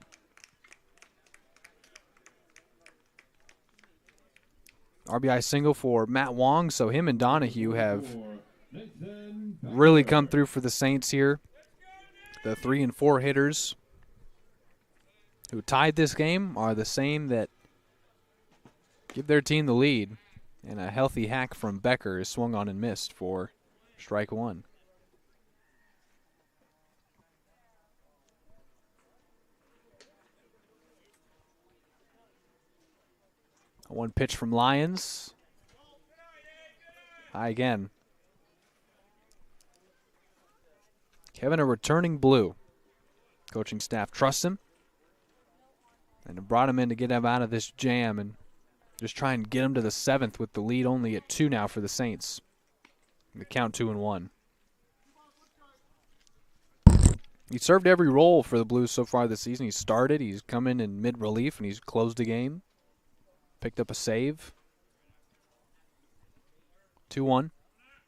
RBI single for Matt Wong, so him and Donahue have really come through for the Saints here. The 3 and 4 hitters who tied this game are the same that give their team the lead. And a healthy hack from Becker is swung on and missed for strike one. One pitch from Lyons. High again. Kevin, a returning Blue. Coaching staff trusts him. And it brought him in to get him out of this jam and just try and get him to the 7th with the lead only at 2 now for the Saints. The count 2-1. He served every role for the Blues so far this season. He started, he's come in mid-relief, and he's closed the game. Picked up a save. 2-1.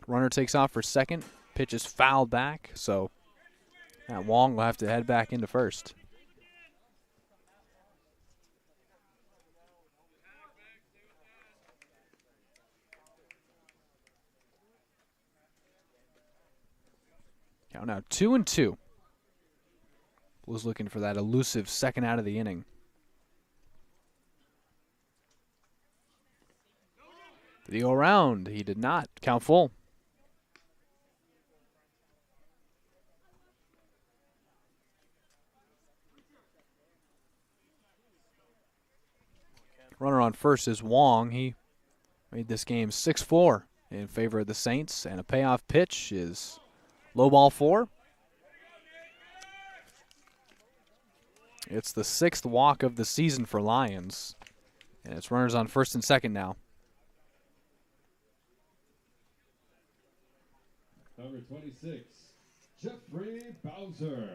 Runner takes off for second. Pitch is fouled back, so Matt Wong will have to head back into first. Count now 2-2. Blues looking for that elusive second out of the inning. Did he go around? He did not. Count full. Runner on first is Wong. He made this game 6-4 in favor of the Saints, and a payoff pitch is low ball 4. It's the 6th walk of the season for Lyons, and it's runners on first and second now. Number 26, Jeffrey Bowser.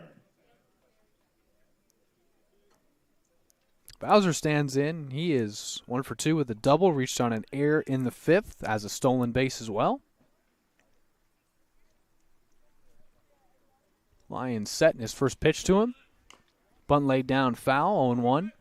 Bowser stands in. He is 1 for 2 with a double. Reached on an error in the 5th as a stolen base as well. Lyons setting his first pitch to him. Bunt laid down foul, 0-1.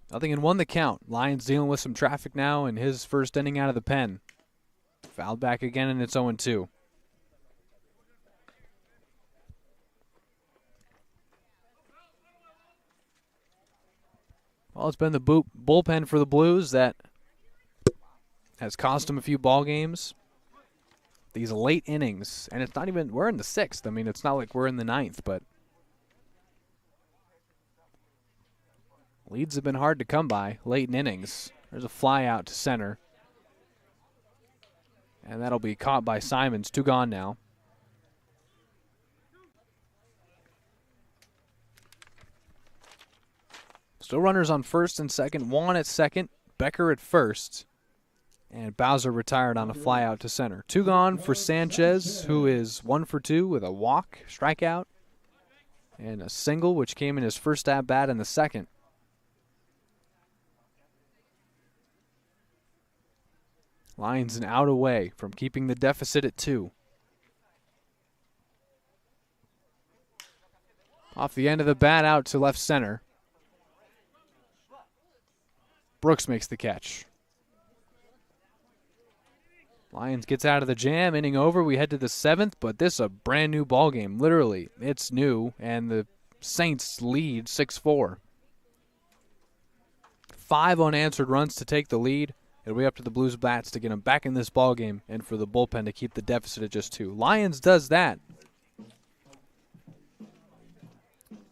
Nothing in 1 the count. Lyons dealing with some traffic now in his first inning out of the pen. Fouled back again, and it's 0-2. Well, it's been the bullpen for the Blues that has cost them a few ball games. These late innings, and it's not even, we're in the 6th. I mean, it's not like we're in the 9th, but leads have been hard to come by late in innings. There's a fly out to center, and that'll be caught by Simons. 2 gone now. Still runners on first and second. Juan at second, Becker at first. And Bowser retired on a fly out to center. 2 gone for Sanchez, who is 1 for 2 with a walk, strikeout, and a single, which came in his first at-bat in the second. Lions an out away from keeping the deficit at 2. Off the end of the bat out to left center. Brooks makes the catch. Lions gets out of the jam, inning over. We head to the 7th, but this is a brand new ball game. Literally, it's new, and the Saints lead 6-4. 5 unanswered runs to take the lead. It'll be up to the Blues bats to get them back in this ball game, and for the bullpen to keep the deficit at just 2. Lions does that.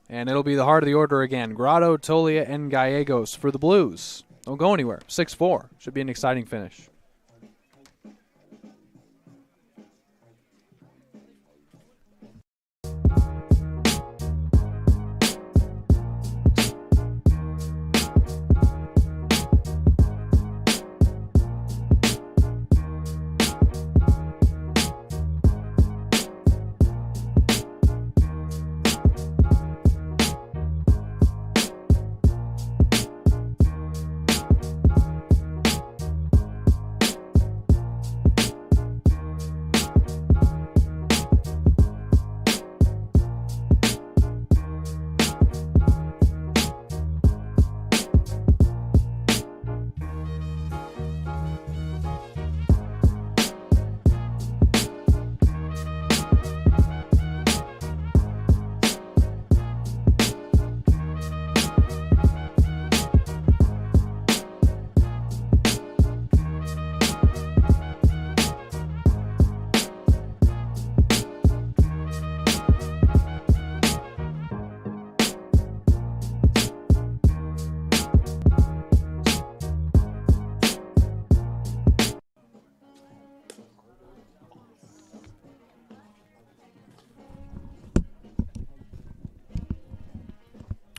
And it'll be the heart of the order again. Grotto, Tolia, and Gallegos for the Blues. Don't go anywhere. 6-4. Should be an exciting finish.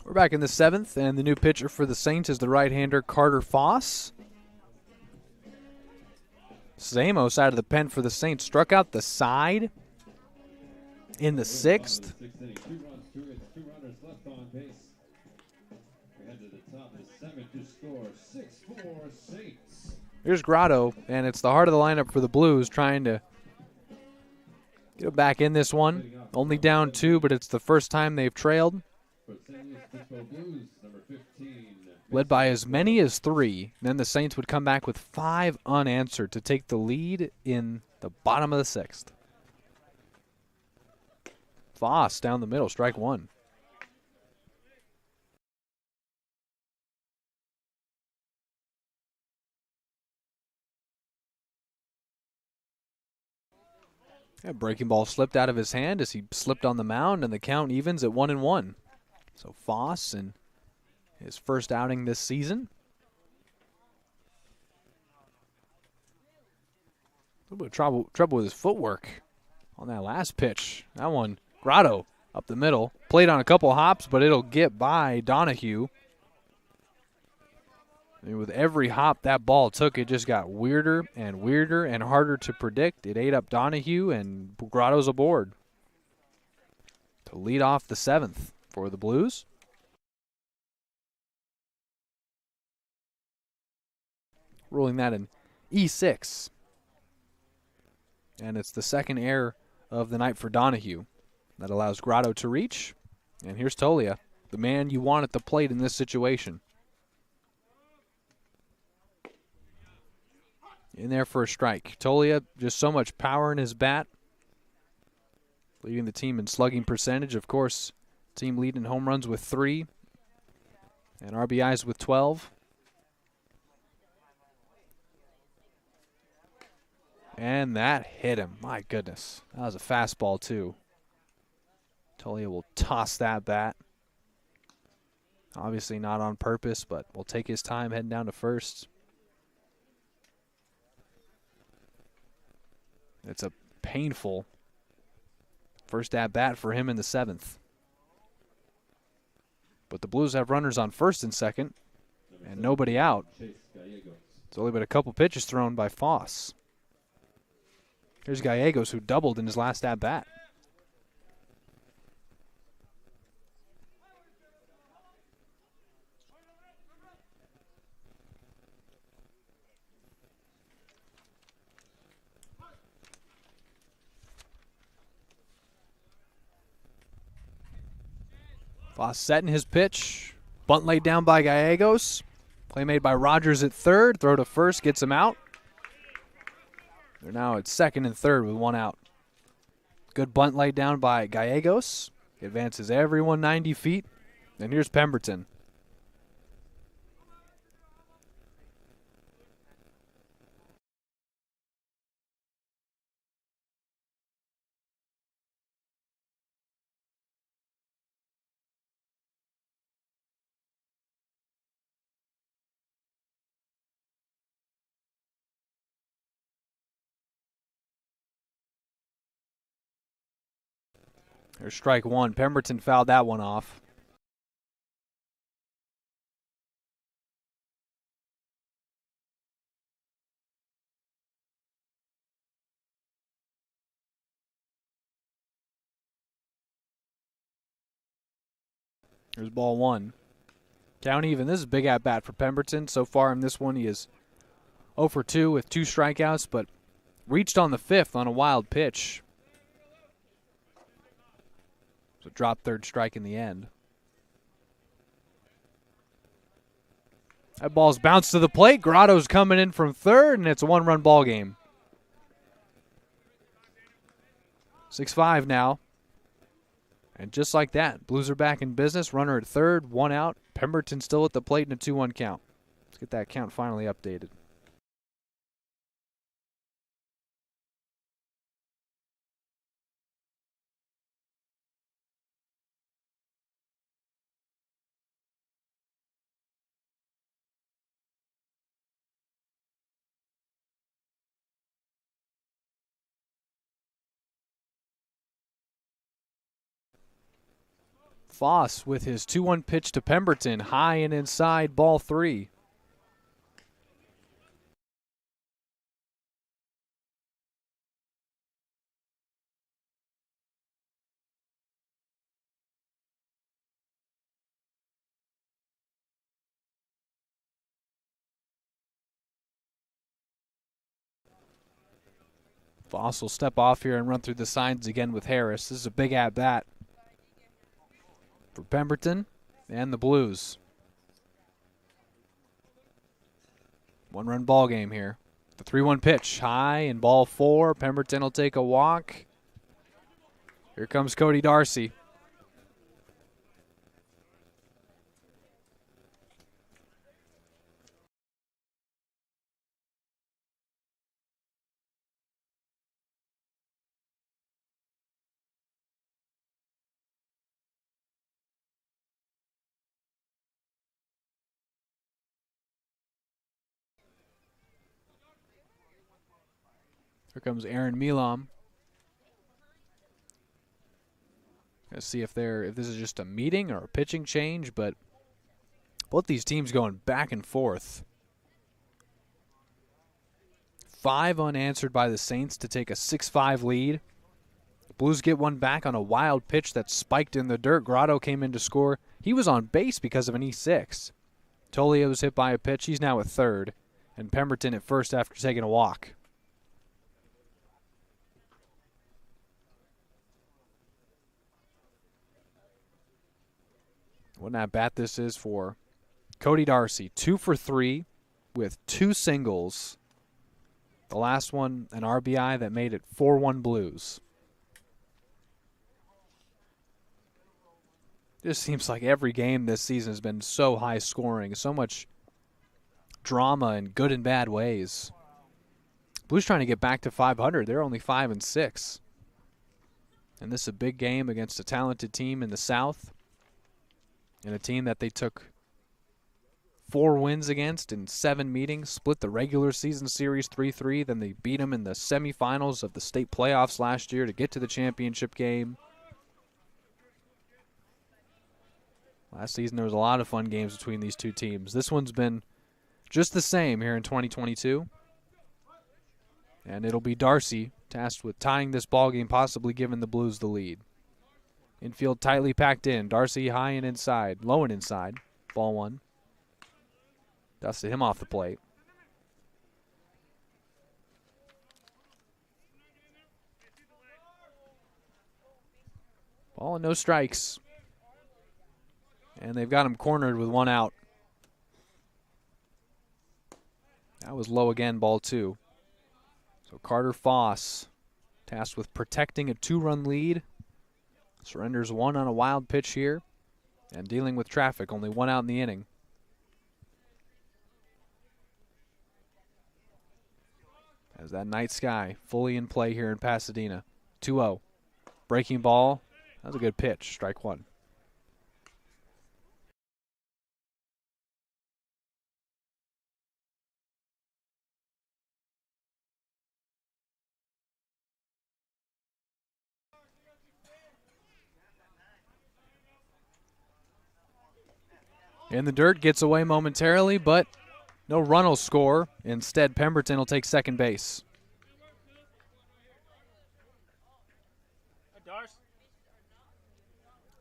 We're back in the 7th, and the new pitcher for the Saints is the right-hander Carter Foss. Zamos out of the pen for the Saints. Struck out the side in the 6th. Here's Grotto, and it's the heart of the lineup for the Blues trying to get back in this one. Only down 2, but it's the first time they've trailed. Led by as many as 3. Then the Saints would come back with 5 unanswered to take the lead in the bottom of the 6th. Foss down the middle, strike 1. Yeah, breaking ball slipped out of his hand as he slipped on the mound, and the count evens at 1-1. So Foss in his first outing this season. A little bit of trouble with his footwork on that last pitch. That one, Grotto up the middle. Played on a couple hops, but it'll get by Donahue. I mean, with every hop that ball took, it just got weirder and harder to predict. It ate up Donahue, and Grotto's aboard to lead off the 7th for the Blues. Ruling that an E6. And it's the second error of the night for Donahue. That allows Grotto to reach. And here's Tolia, the man you want at the plate in this situation. In there for a strike. Tolia, just so much power in his bat. Leading the team in slugging percentage. Of course, team lead in home runs with 3. And RBIs with 12. And that hit him. My goodness. That was a fastball, too. Tolio will toss that bat. Obviously not on purpose, but will take his time heading down to first. It's a painful first at bat for him in the 7th. But the Blues have runners on first and second and nobody out. It's only been a couple pitches thrown by Foss. Here's Gallegos, who doubled in his last at bat. Foss setting his pitch. Bunt laid down by Gallegos. Play made by Rogers at third. Throw to first, gets him out. They're now at second and third with one out. Good bunt laid down by Gallegos. He advances everyone 90 feet. And here's Pemberton. There's strike one. Pemberton fouled that one off. Here's ball one. Count even. This is a big at-bat for Pemberton. So far in this one, he is 0 for 2 with 2 strikeouts, but reached on the 5th on a wild pitch. So drop third strike in the end. That ball's bounced to the plate. Grotto's coming in from third, and it's a one-run ball game. 6-5 now. And just like that, Blues are back in business. Runner at third, one out. Pemberton still at the plate in a 2-1 count. Let's get that count finally updated. Foss with his 2-1 pitch to Pemberton, high and inside, ball 3. Foss will step off here and run through the signs again with Harris. This is a big at-bat for Pemberton and the Blues. One-run ball game here. The 3-1 pitch, high and ball 4. Pemberton will take a walk. Here comes Cody Darcy. Here comes Aaron Milam. Let's see if this is just a meeting or a pitching change, but both these teams going back and forth. 5 unanswered by the Saints to take a 6-5 lead. Blues get one back on a wild pitch that spiked in the dirt. Grotto came in to score. He was on base because of an E6. Tolio was hit by a pitch. He's now at third. And Pemberton at first after taking a walk. What an at-bat this is for Cody Darcy. 2 for 3 with 2 singles. The last one, an RBI that made it 4-1 Blues. Just seems like every game this season has been so high scoring, so much drama in good and bad ways. Blues trying to get back to 500. They're only 5-6. And this is a big game against a talented team in the South and a team that they took 4 wins against in 7 meetings, split the regular season series 3-3, then they beat them in the semifinals of the state playoffs last year to get to the championship game. Last season there was a lot of fun games between these two teams. This one's been just the same here in 2022. And it'll be Darcy tasked with tying this ball game, possibly giving the Blues the lead. Infield tightly packed in. Darcy high and inside, low and inside. Ball 1. Dusted him off the plate. Ball and no strikes. And they've got him cornered with 1 out. That was low again, ball 2. So Carter Foss, tasked with protecting a 2-run lead, surrenders 1 on a wild pitch here and dealing with traffic, only 1 out in the inning. As that night sky fully in play here in Pasadena. 2-0. Breaking ball. That was a good pitch. Strike 1. In the dirt, gets away momentarily, but no run will score. Instead, Pemberton will take second base.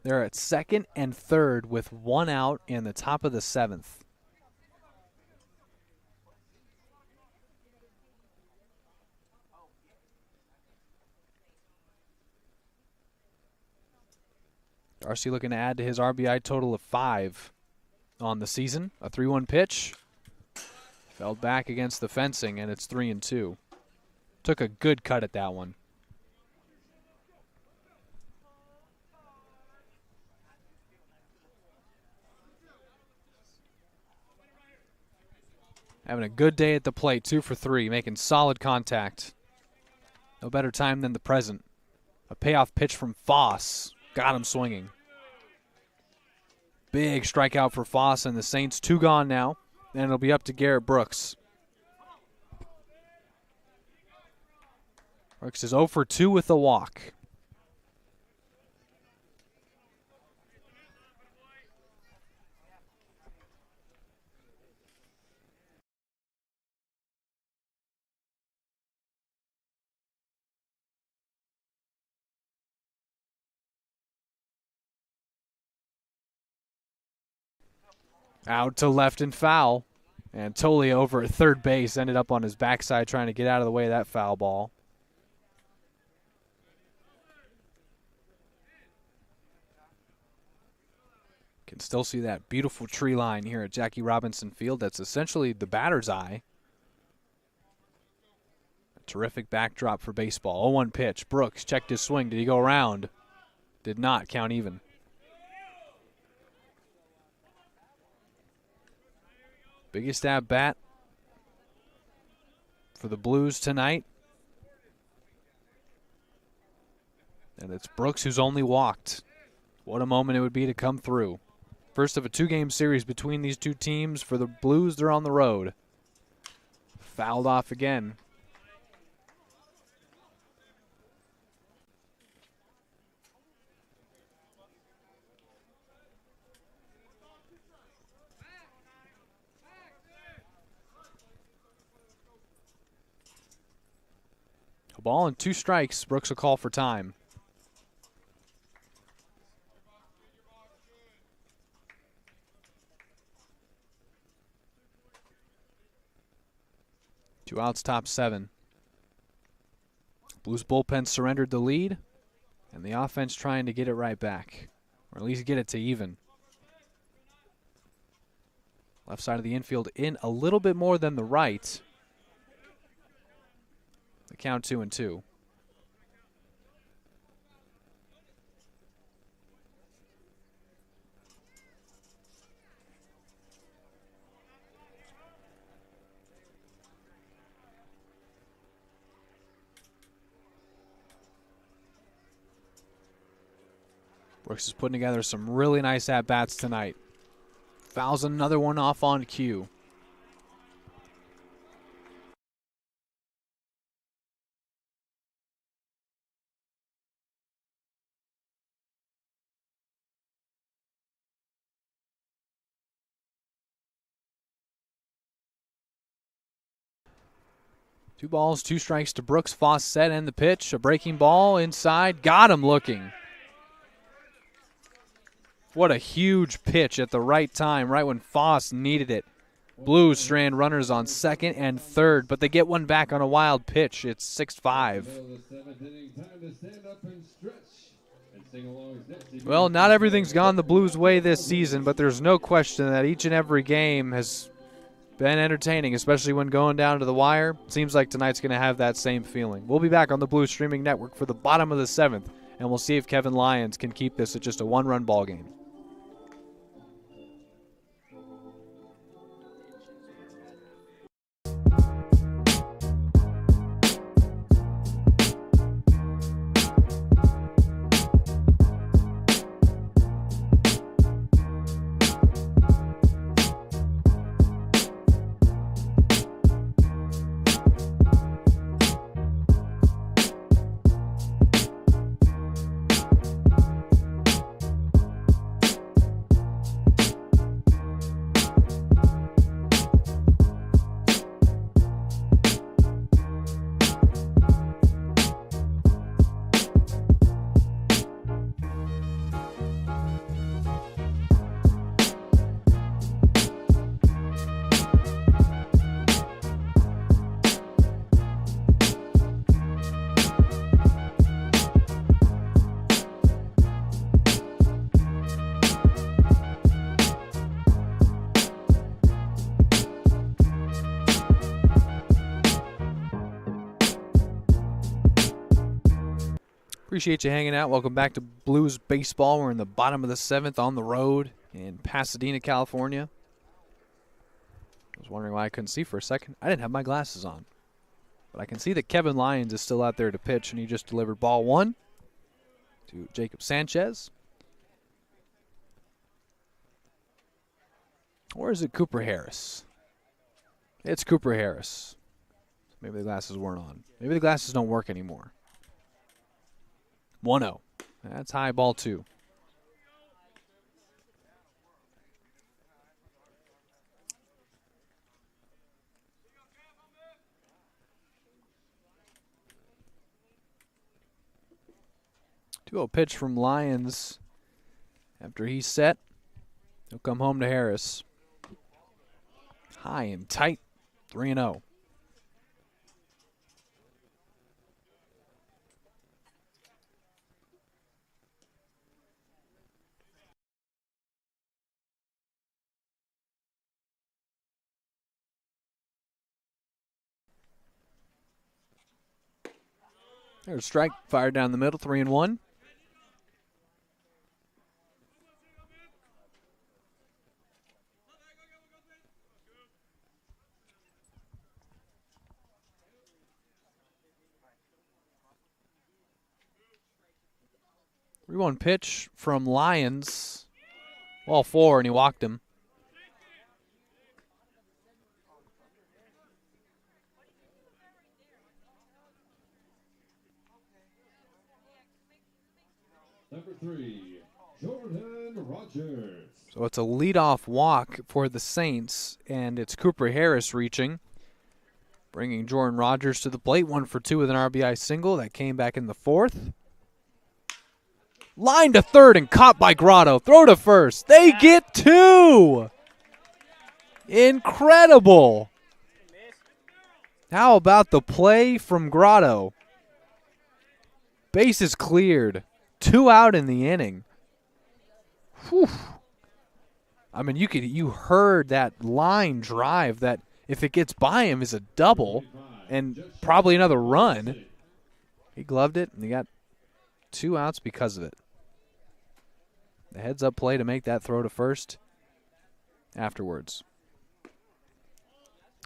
They're at second and third with 1 out in the top of the 7th. Darcy looking to add to his RBI total of 5 on the season. A 3-1 pitch. Fell back against the fencing, and it's 3-2. Took a good cut at that one. Having a good day at the plate, 2 for 3, making solid contact. No better time than the present. A payoff pitch from Foss. Got him swinging. Big strikeout for Foss and the Saints. 2 gone now, and it'll be up to Garrett Brooks. Brooks is 0 for 2 with a walk. Out to left and foul. And Tolia over at third base ended up on his backside trying to get out of the way of that foul ball. Can still see that beautiful tree line here at Jackie Robinson Field. That's essentially the batter's eye. A terrific backdrop for baseball. 0-1 pitch. Brooks checked his swing. Did he go around? Did not. Count even. Biggest at bat for the Blues tonight. And it's Brooks who's only walked. What a moment it would be to come through. First of a 2-game series between these two teams. For the Blues, they're on the road. Fouled off again. A ball and 2 strikes. Brooks will call for time. Two outs, top 7. Blues bullpen surrendered the lead, and the offense trying to get it right back, or at least get it to even. Left side of the infield in a little bit more than the right. The count 2-2. Brooks is putting together some really nice at-bats tonight. Fouls another one off on cue. Two balls, two strikes to Brooks. Foss set and the pitch. A breaking ball inside. Got him looking. What a huge pitch at the right time, right when Foss needed it. Blues strand runners on second and third, but they get one back on a wild pitch. It's 6-5. Well, not everything's gone the Blues' way this season, but there's no question that each and every game has been entertaining, especially when going down to the wire. Seems like tonight's going to have that same feeling. We'll be back on the Blues Streaming Network for the bottom of the seventh, and we'll see if Kevin Lyons can keep this at just a one-run ball game. Appreciate you hanging out. Welcome back to Blues Baseball. We're in the bottom of the seventh on the road in Pasadena, California. I was wondering why I couldn't see for a second. I didn't have my glasses on. But I can see that Kevin Lyons is still out there to pitch, and he just delivered ball one to Jacob Sanchez. Or is it Cooper Harris? It's Cooper Harris. Maybe the glasses weren't on. Maybe the glasses don't work anymore. 1-0. That's high, ball two. Two-0 pitch from Lyons. After he's set, he'll come home to Harris. High and tight, 3-0. There's a strike, fired down the middle, 3-1. Three-one pitch from Lyons. Ball four, and he walked him. Number 3, Jordan Rogers. So it's a leadoff walk for the Saints, and it's Cooper Harris reaching, bringing Jordan Rogers to the plate. 1 for 2 with an RBI single that came back in the fourth. Line to third and caught by Grotto. Throw to first. They get 2. Incredible. How about the play from Grotto? Bases cleared. 2 out in the inning. Whew. I mean, you heard that line drive that if it gets by him is a double and probably another run. He gloved it, and he got 2 outs because of it. The heads-up play to make that throw to first afterwards.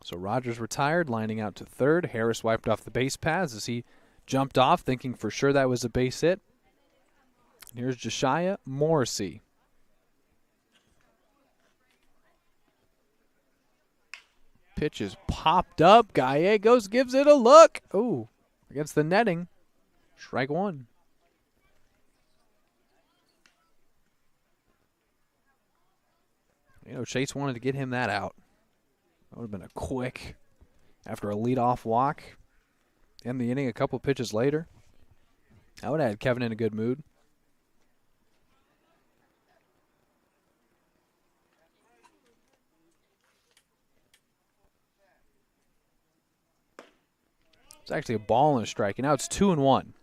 So Rogers retired, lining out to third. Harris wiped off the base paths as he jumped off, thinking for sure that was a base hit. Here's Josiah Morrissey. Pitch is popped up. Gallegos gives it a look. Ooh, against the netting. Strike one. You know, Chase wanted to get him that out. That would have been a quick, after a leadoff walk. End the inning a couple pitches later. That would have had Kevin in a good mood. It's actually a ball and a strike, and now it's 2-1.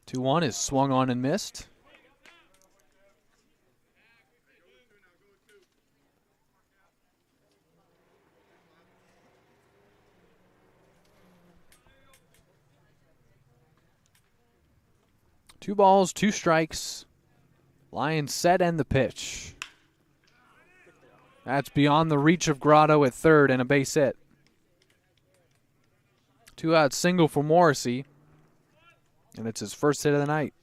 Two one is swung on and missed. Two balls, two strikes. Lions set and the pitch. That's beyond the reach of Grotto at third and a base hit. 2-out single for Morrissey. And it's his first hit of the night.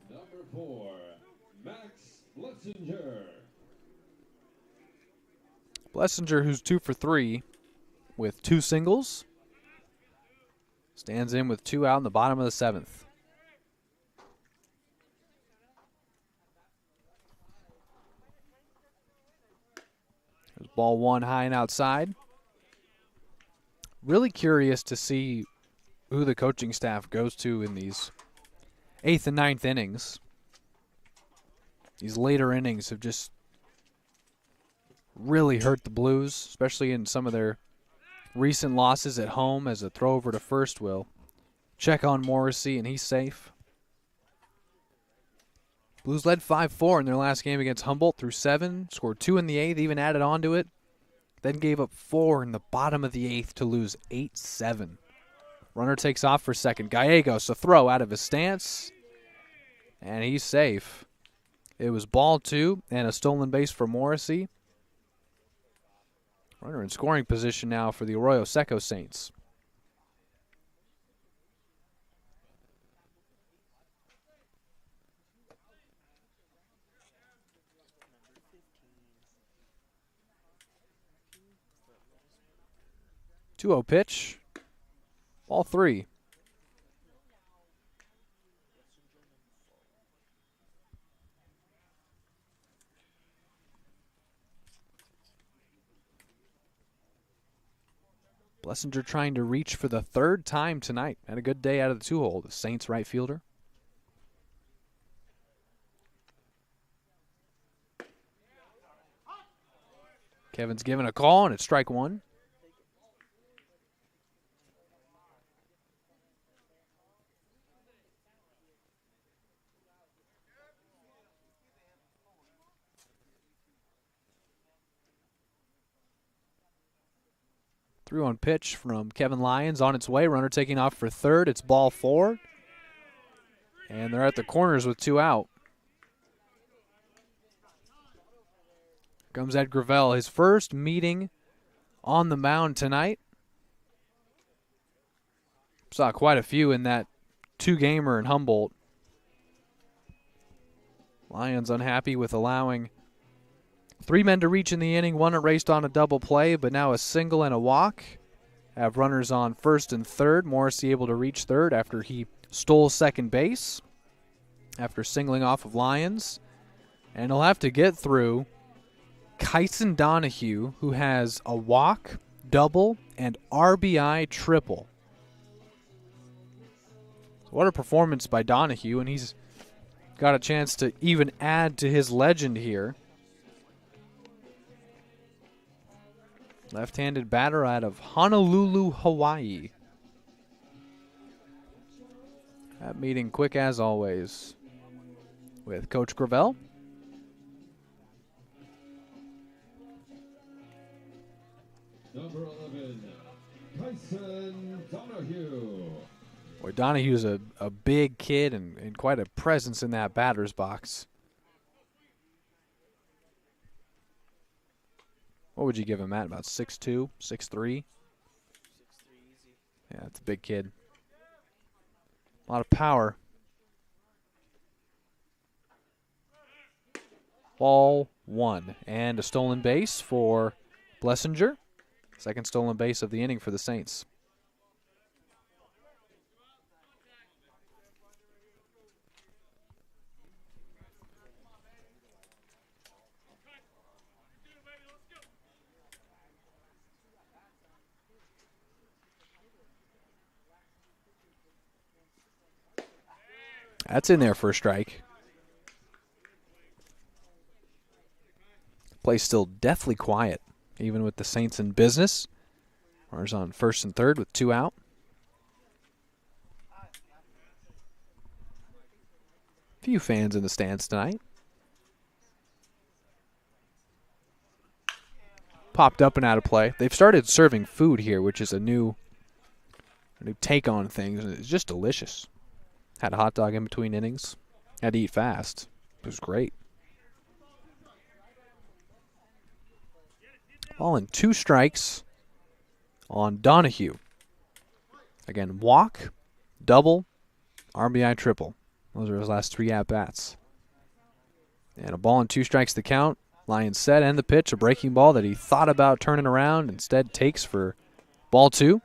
Number 4, Max Blessinger. Blessinger, who's 2 for 3 with 2 singles, stands in with 2 out in the bottom of the 7th. There's ball one high and outside. Really curious to see who the coaching staff goes to in these 8th and 9th innings. These later innings have just really hurt the Blues, especially in some of their recent losses at home, as a throw over to first will check on Morrissey, and he's safe. Blues led 5-4 in their last game against Humboldt through 7, scored 2 in the 8th, even added on to it, then gave up 4 in the bottom of the 8th to lose 8-7. Runner takes off for second. Gallegos, a throw out of his stance, and he's safe. It was ball 2 and a stolen base for Morrissey. Runner in scoring position now for the Arroyo Seco Saints. Number 2-0 pitch. Ball 3. Blessinger trying to reach for the 3rd time tonight. Had a good day out of the 2-hole, the Saints right fielder. Kevin's given a call, and it's strike one. Through on pitch from Kevin Lyons on its way. Runner taking off for third. It's ball 4. And they're at the corners with 2 out. Comes Ed Gravel, his first meeting on the mound tonight. Saw quite a few in that 2-gamer in Humboldt. Lions unhappy with allowing 3 men to reach in the inning, 1 erased on a double play, but now a single and a walk. Have runners on first and third. Morrissey able to reach third after he stole second base after singling off of Lyons. And he'll have to get through Kyson Donahue, who has a walk, double, and RBI triple. So what a performance by Donahue, and he's got a chance to even add to his legend here. Left-handed batter out of Honolulu, Hawaii. That meeting quick as always with Coach Gravel. Number 11, Kyson Donahue. Boy, Donahue's a big kid and quite a presence in that batter's box. What would you give him, Matt? About 6'2", 6'3"? 6'3" easy. Yeah, that's a big kid. A lot of power. Ball 1. And a stolen base for Blessinger. Second stolen base of the inning for the Saints. That's in there for a strike. Play's still deathly quiet, even with the Saints in business. Runners on first and third with 2 out. Few fans in the stands tonight. Popped up and out of play. They've started serving food here, which is a new take on things. It's just delicious. Had a hot dog in between innings. Had to eat fast. It was great. Ball and 2 strikes on Donahue. Again, walk, double, RBI triple. Those are his last 3 at-bats. And a ball and 2 strikes to count. Lions set and the pitch, a breaking ball that he thought about turning around, instead takes for ball 2.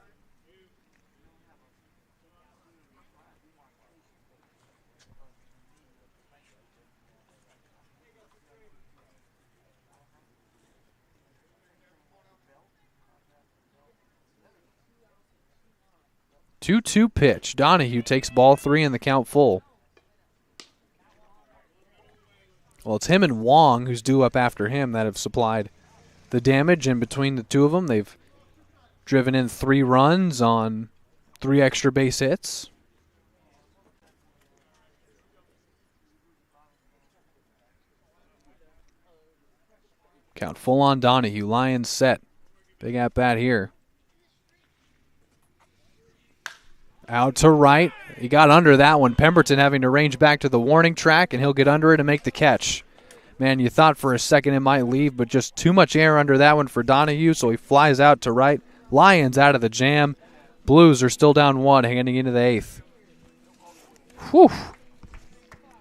Two-two pitch. Donahue takes ball 3 and the count full. Well, it's him and Wong, who's due up after him, that have supplied the damage. And between the two of them, they've driven in 3 runs on 3 extra base hits. Count full on Donahue. Lions set. Big at bat here. Out to right. He got under that one. Pemberton having to range back to the warning track, and he'll get under it and make the catch. Man, you thought for a second it might leave, but just too much air under that one for Donahue, so he flies out to right. Lions out of the jam. Blues are still down 1 heading into the 8th. Whew.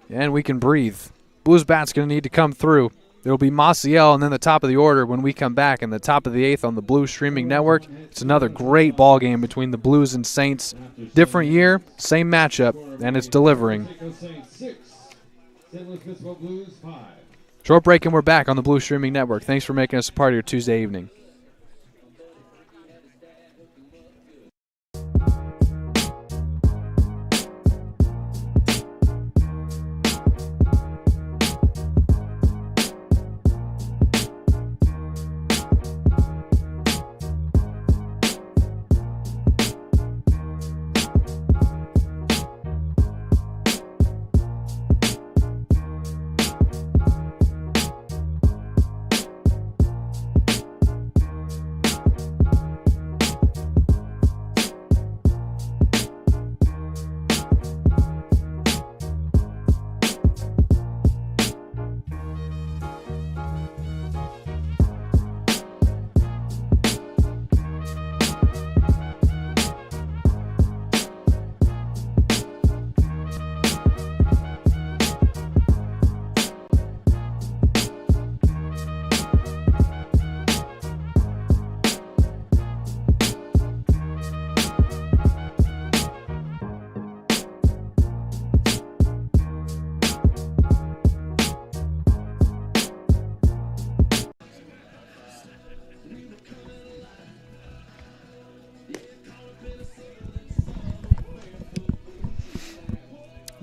And we can breathe. Blues bat's going to need to come through. It'll be Maciel and then the top of the order when we come back in the top of the 8th on the Blues streaming network. It's another great ball game between the Blues and Saints. Different year, same matchup, and it's delivering. Short break and we're back on the Blues streaming network. Thanks for making us a part of your Tuesday evening.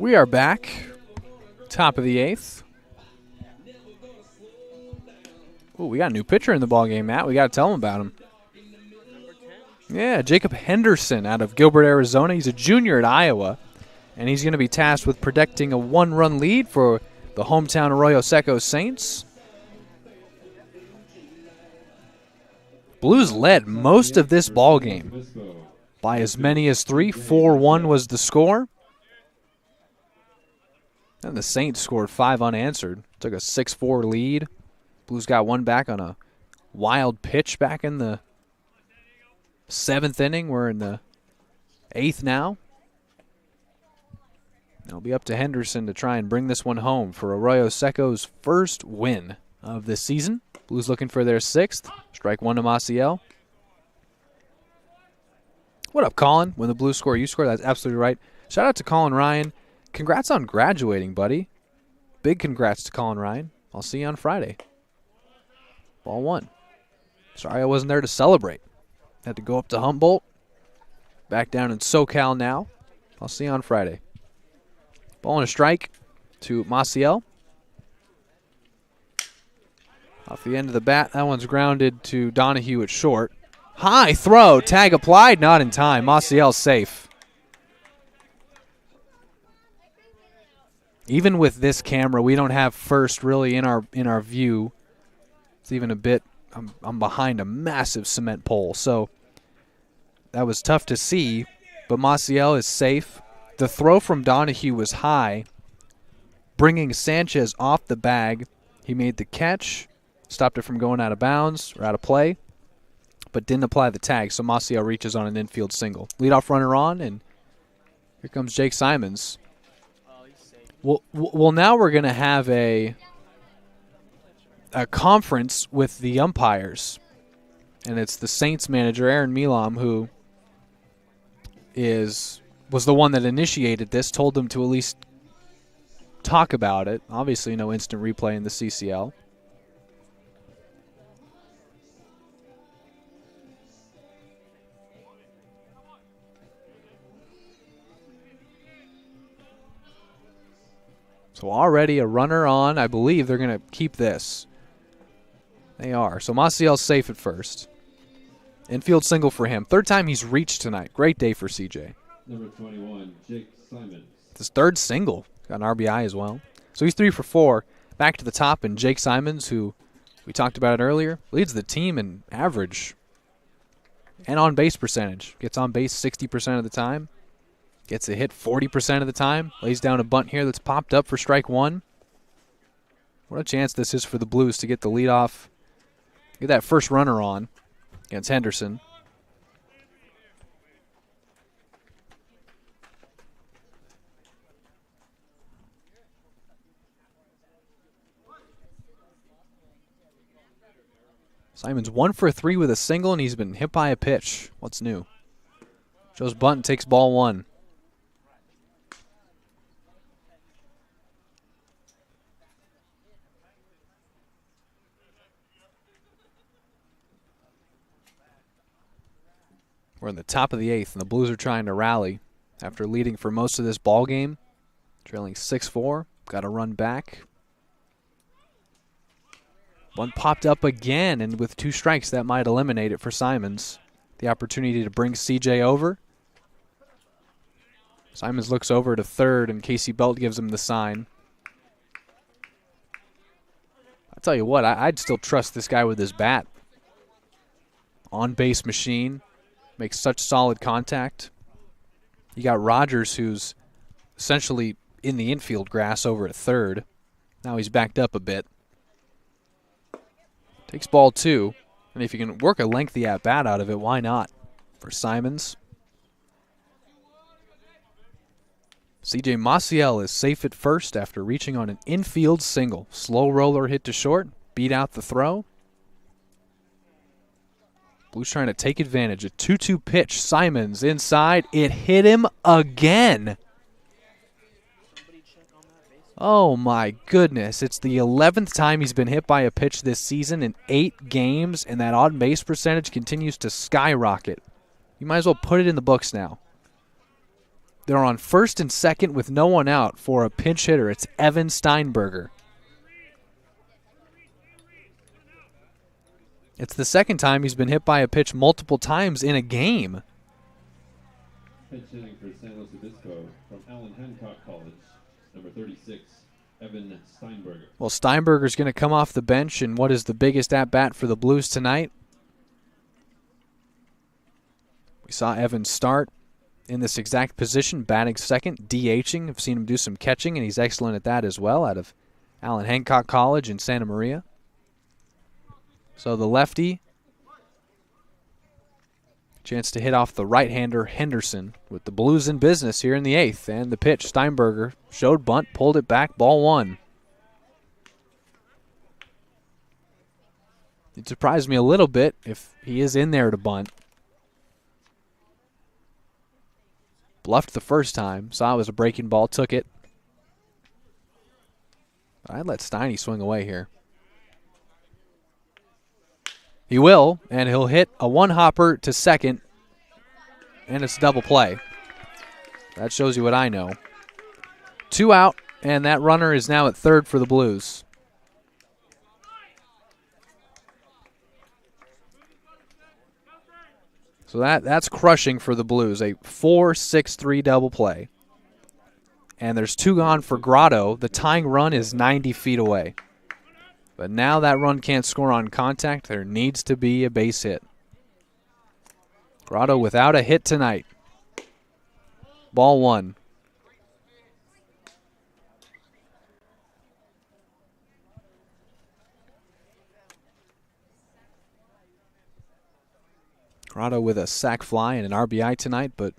We are back. Top of the 8th. Ooh, we got a new pitcher in the ballgame, Matt. We got to tell him about him. Yeah, Jacob Henderson out of Gilbert, Arizona. He's a junior at Iowa, and he's going to be tasked with protecting a 1-run lead for the hometown Arroyo Seco Saints. Blues led most of this ball game. by as many as 3. 4-1 was the score. And the Saints scored 5 unanswered. Took a 6-4 lead. Blues got one back on a wild pitch back in the 7th inning. We're in the 8th now. It'll be up to Henderson to try and bring this one home for Arroyo Seco's first win of this season. Blues looking for their 6th. Strike 1 to Maciel. What up, Colin? When the Blues score, you score. That's absolutely right. Shout out to Colin Ryan. Congrats on graduating, buddy. Big congrats to Colin Ryan. I'll see you on Friday. Ball 1. Sorry I wasn't there to celebrate. Had to go up to Humboldt. Back down in SoCal now. I'll see you on Friday. Ball and a strike to Maciel. Off the end of the bat, that one's grounded to Donahue at short. High throw, tag applied, not in time. Maciel safe. Even with this camera, we don't have first really in our view. It's even a bit. I'm behind a massive cement pole, so that was tough to see. But Maciel is safe. The throw from Donahue was high, bringing Sanchez off the bag. He made the catch, stopped it from going out of bounds or out of play, but didn't apply the tag, so Maciel reaches on an infield single. Leadoff runner on, and here comes Jake Simons. Well, now we're going to have a conference with the umpires, and it's the Saints manager, Aaron Milam, who was the one that initiated this, told them to at least talk about it. Obviously, no instant replay in the CCL. So already a runner on. I believe they're going to keep this. They are. So Maciel's safe at first. Infield single for him. 3rd time he's reached tonight. Great day for CJ. Number 21, Jake Simons. It's his 3rd single. Got an RBI as well. So he's 3 for 4. Back to the top, and Jake Simons, who we talked about it earlier, leads the team in average and on base percentage. Gets on base 60% of the time. Gets a hit 40% of the time. Lays down a bunt here that's popped up for strike 1. What a chance this is for the Blues to get the lead off. Get that first runner on against Henderson. Simons 1 for 3 with a single, and he's been hit by a pitch. What's new? Joe's bunt and takes ball 1. We're in the top of the 8th, and the Blues are trying to rally after leading for most of this ball game, trailing 6-4. Got to run back. One popped up again, and with 2 strikes, that might eliminate it for Simons. The opportunity to bring CJ over. Simons looks over to 3rd, and Casey Belt gives him the sign. I tell you what, I'd still trust this guy with his bat. On-base machine. Makes such solid contact. You got Rogers, who's essentially in the infield grass over at 3rd. Now he's backed up a bit. Takes ball 2. And if you can work a lengthy at-bat out of it, why not? For Simons. CJ Maciel is safe at first after reaching on an infield single. Slow roller hit to short. Beat out the throw. Blues trying to take advantage. A 2-2 pitch. Simons inside. It hit him again. Oh, my goodness. It's the 11th time he's been hit by a pitch this season in 8 games, and that on-base percentage continues to skyrocket. You might as well put it in the books now. They're on 1st and 2nd with no one out for a pinch hitter. It's Evan Steinberger. It's the 2nd time he's been hit by a pitch multiple times in a game. Pitch hitting for San Luis Obispo from Allen Hancock College, number 36, Evan Steinberger. Well, Steinberger's going to come off the bench in what is the biggest at-bat for the Blues tonight. We saw Evans start in this exact position, batting second, DHing. I've seen him do some catching, and he's excellent at that as well, out of Allen Hancock College in Santa Maria. So the lefty, chance to hit off the right-hander Henderson with the Blues in business here in the 8th. And the pitch, Steinberger showed bunt, pulled it back, ball 1. It surprised me a little bit if he is in there to bunt. Bluffed the first time, saw it was a breaking ball, took it. But I'd let Steiny swing away here. He will, and he'll hit a one-hopper to second, and it's a double play. That shows you what I know. 2 out, and that runner is now at third for the Blues. So that's crushing for the Blues, a 4-6-3 double play. And there's 2 gone for Grotto. The tying run is 90 feet away. But now that run can't score on contact. There needs to be a base hit. Grotto without a hit tonight. Ball 1. Grotto with a sac fly and an RBI tonight, but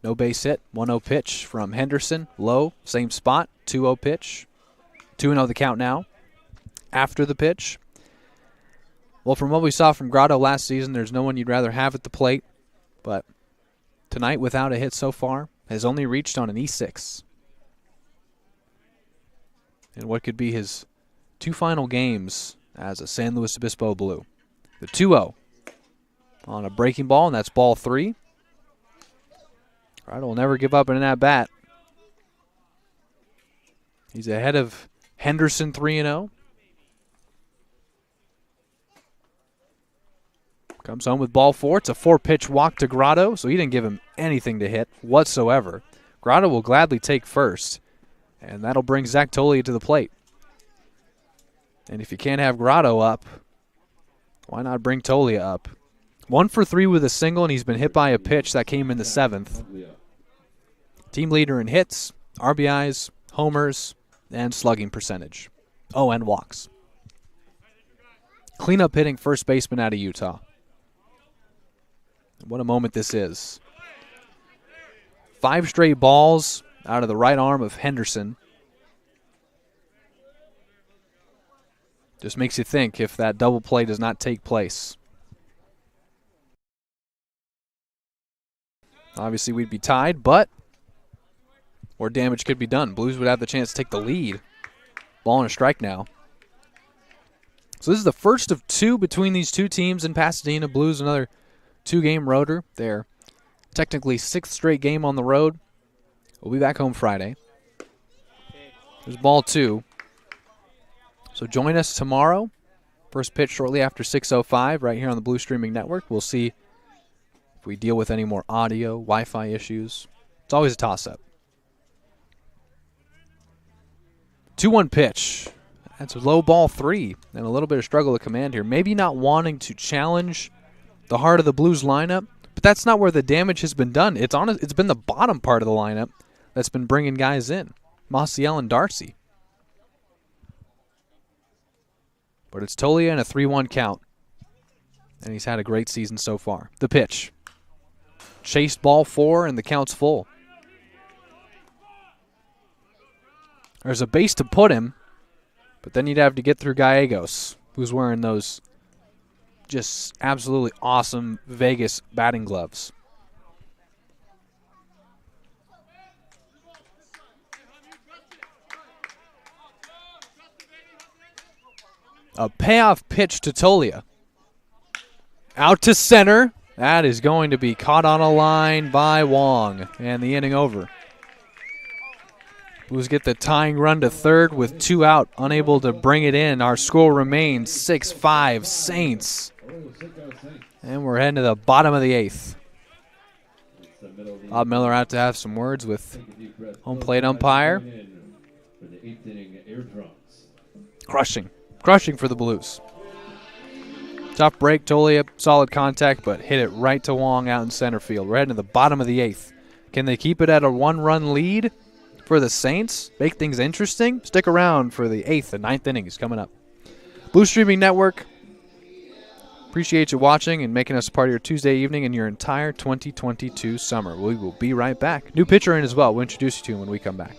no base hit. 1-0 pitch from Henderson. Low, same spot. 2-0 pitch. 2-0 the count now. After the pitch. Well, from what we saw from Grotto last season, there's no one you'd rather have at the plate. But tonight, without a hit so far, has only reached on an E6. And what could be his 2 final games as a San Luis Obispo Blue. The 2-0 on a breaking ball, and that's ball 3. Grotto will never give up in that bat. He's ahead of Henderson 3-0. Comes home with ball 4. It's a 4-pitch walk to Grotto, so he didn't give him anything to hit whatsoever. Grotto will gladly take first, and that'll bring Zach Tolia to the plate. And if you can't have Grotto up, why not bring Tolia up? 1 for 3 with a single, and he's been hit by a pitch that came in the 7th. Team leader in hits, RBIs, homers, and slugging percentage. Oh, and walks. Cleanup hitting first baseman out of Utah. What a moment this is. 5 straight balls out of the right arm of Henderson. Just makes you think if that double play does not take place. Obviously, we'd be tied, but more damage could be done. Blues would have the chance to take the lead. Ball and a strike now. So this is the first of 2 between these 2 teams in Pasadena. Blues another 2-game roader. Their technically 6th straight game on the road. We'll be back home Friday. There's ball 2. So join us tomorrow. First pitch shortly after 6:05 right here on the Blue Streaming Network. We'll see if we deal with any more audio, Wi-Fi issues. It's always a toss-up. 2-1 pitch. That's a low ball 3 and a little bit of struggle to command here. Maybe not wanting to challenge the heart of the Blues lineup, but that's not where the damage has been done. It's been the bottom part of the lineup that's been bringing guys in. Maciel and Darcy. But it's Tolia and a 3-1 count. And he's had a great season so far. The pitch. Chased ball 4 and the count's full. There's a base to put him, but then you'd have to get through Gallegos, who's wearing those just absolutely awesome Vegas batting gloves. A payoff pitch to Tolia. Out to center. That is going to be caught on a line by Wong, and the inning over. Blues get the tying run to third with 2 out, unable to bring it in. Our score remains 6-5 Saints. And we're heading to the bottom of the 8th. Bob Miller out to have some words with home plate umpire. Crushing for the Blues. Tough break, totally a solid contact, but hit it right to Wong out in center field. We're heading to the bottom of the 8th. Can they keep it at a 1-run lead for the Saints? Make things interesting? Stick around for the 8th and 9th innings coming up. Blue Streaming Network, appreciate you watching and making us a part of your Tuesday evening and your entire 2022 summer. We will be right back. New pitcher in as well. We'll introduce you to him when we come back.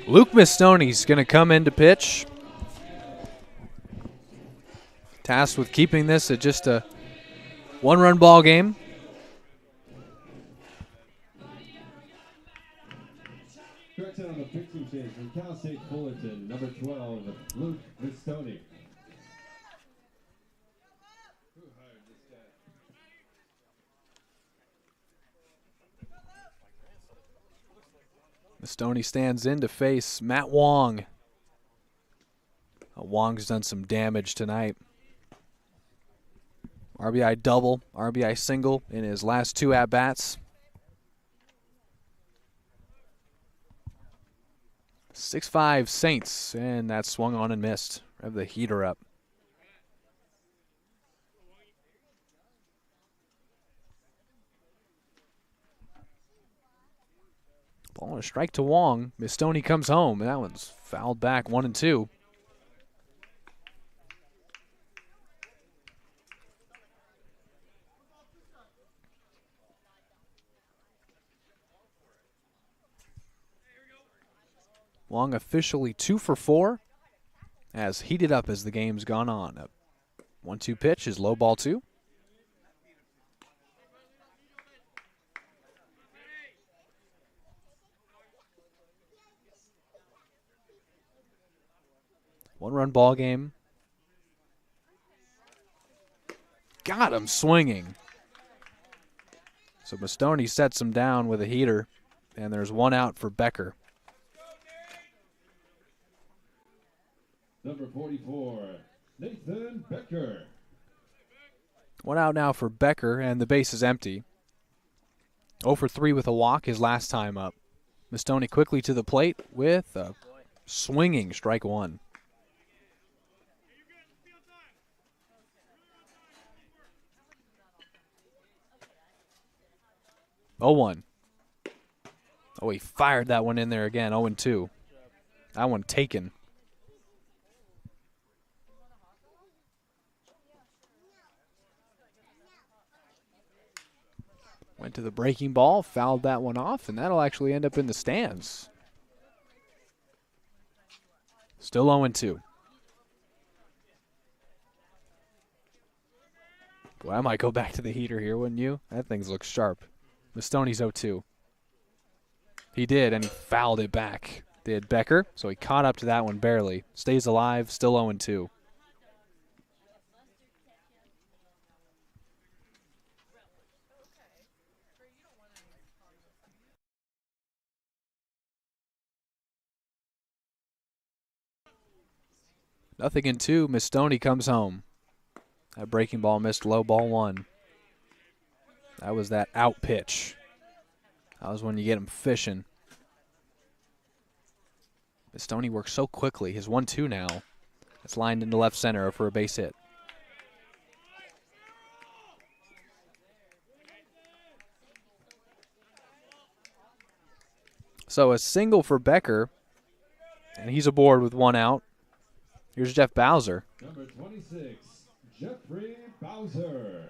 Luke Mistoni's going to come in to pitch. Tasked with keeping this at just a 1-run ball game. Correction on the pitching change from Cal State Fullerton, number 12, Luke Mistoni. Mistoni stands in to face Matt Wong. Wong's done some damage tonight. RBI double, RBI single in his last 2 at-bats. 6-5 Saints, and that swung on and missed. Have the heater up. Ball and a strike to Wong. Mistoni comes home, and that one's fouled back 1-2. Wong officially 2 for 4, as heated up as the game's gone on. A 1-2 pitch is low ball 2. One-run ball game. Got him swinging. So Mistoni sets him down with a heater, and there's 1 out for Becker. Number 44, Nathan Becker. 1 out now for Becker, and the base is empty. 0 for 3 with a walk his last time up. Mistoni quickly to the plate with a swinging strike 1. Oh, 1. Oh, he fired that one in there again. 0-2. That one taken. Went to the breaking ball, fouled that one off, and that'll actually end up in the stands. Still 0-2. Boy, I might go back to the heater here, wouldn't you? That thing looks sharp. Stoney's 0-2. He did, and he fouled it back. Did Becker, so he caught up to that one barely. Stays alive, still 0-2. Nothing in 2. Miss Stoney comes home. That breaking ball missed low, ball 1. That was that out pitch. That was when you get him fishing. Miss Stoney works so quickly. His 1-2 now. It's lined into left center for a base hit. So a single for Becker, and he's aboard with 1 out. Here's Jeff Bowser. Number 26, Jeffrey Bowser.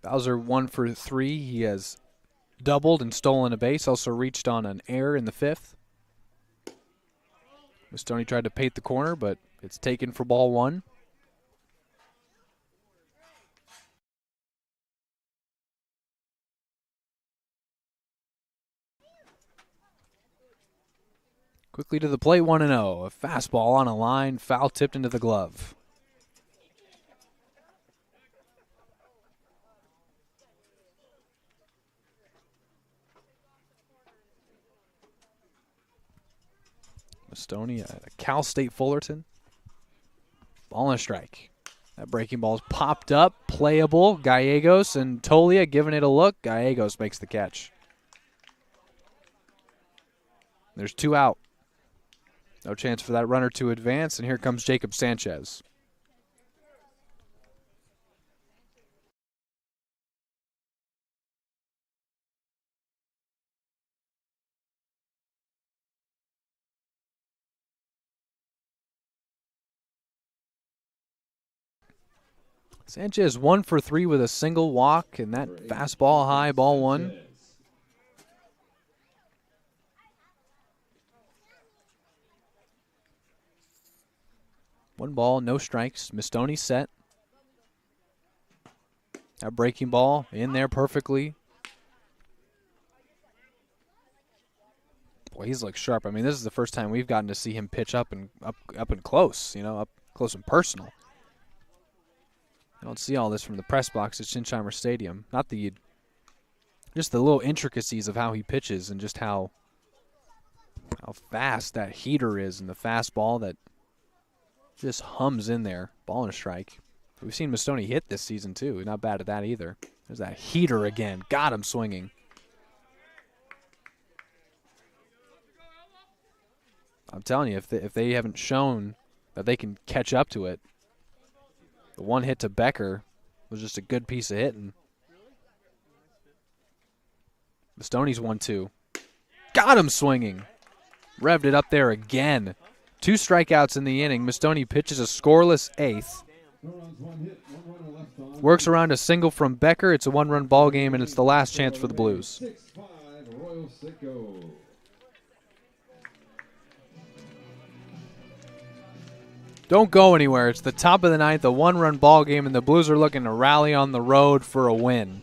Bowser 1 for 3. He has doubled and stolen a base. Also reached on an error in the 5th. Miss Stoney tried to paint the corner, but it's taken for ball 1. Quickly to the plate, 1-0. A fastball on a line, foul tipped into the glove. Stoney at Cal State Fullerton. Ball and a strike. That breaking ball's popped up, playable. Gallegos and Tolia giving it a look. Gallegos makes the catch. There's 2 out. No chance for that runner to advance, and here comes Jacob Sanchez. Sanchez 1 for 3 with a single walk, and that fastball high, ball 1. One ball, no strikes. Miss Stoney set. That breaking ball in there perfectly. Boy, he's looked sharp. I mean, this is the first time we've gotten to see him pitch up and close, up close and personal. You don't see all this from the press box at Shinsheimer Stadium. Not the, just the little intricacies of how he pitches and just how fast that heater is and the fastball that just hums in there. Ball and a strike. We've seen Miss Stoney hit this season too. Not bad at that either. There's that heater again. Got him swinging. I'm telling you, if they haven't shown that they can catch up to it, the one hit to Becker was just a good piece of hitting. The Stoney's 1-2. Got him swinging. Revved it up there again. 2 strikeouts in the inning. Miss Stoney pitches a scoreless 8th. Works around a single from Becker. It's a 1-run ball game, and it's the last chance for the Blues. 6-5 Arroyo Seco. Don't go anywhere. It's the top of the 9th, a 1-run ball game, and the Blues are looking to rally on the road for a win.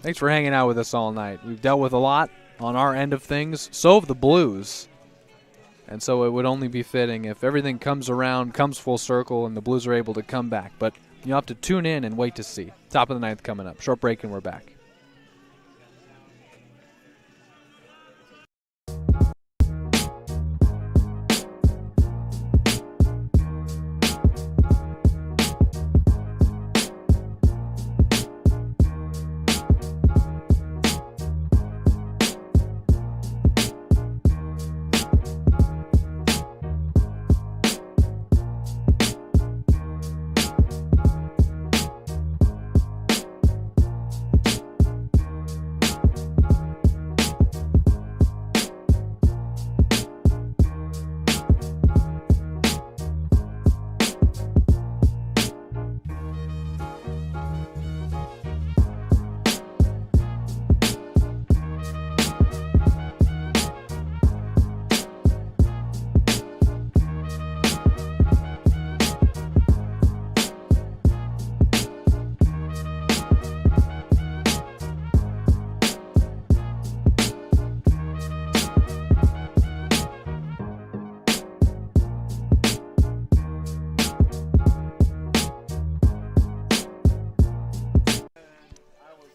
Thanks for hanging out with us all night. We've dealt with a lot on our end of things. So have the Blues. And so it would only be fitting if everything comes around, comes full circle, and the Blues are able to come back. But you'll have to tune in and wait to see. Top of the 9th coming up. Short break, and we're back.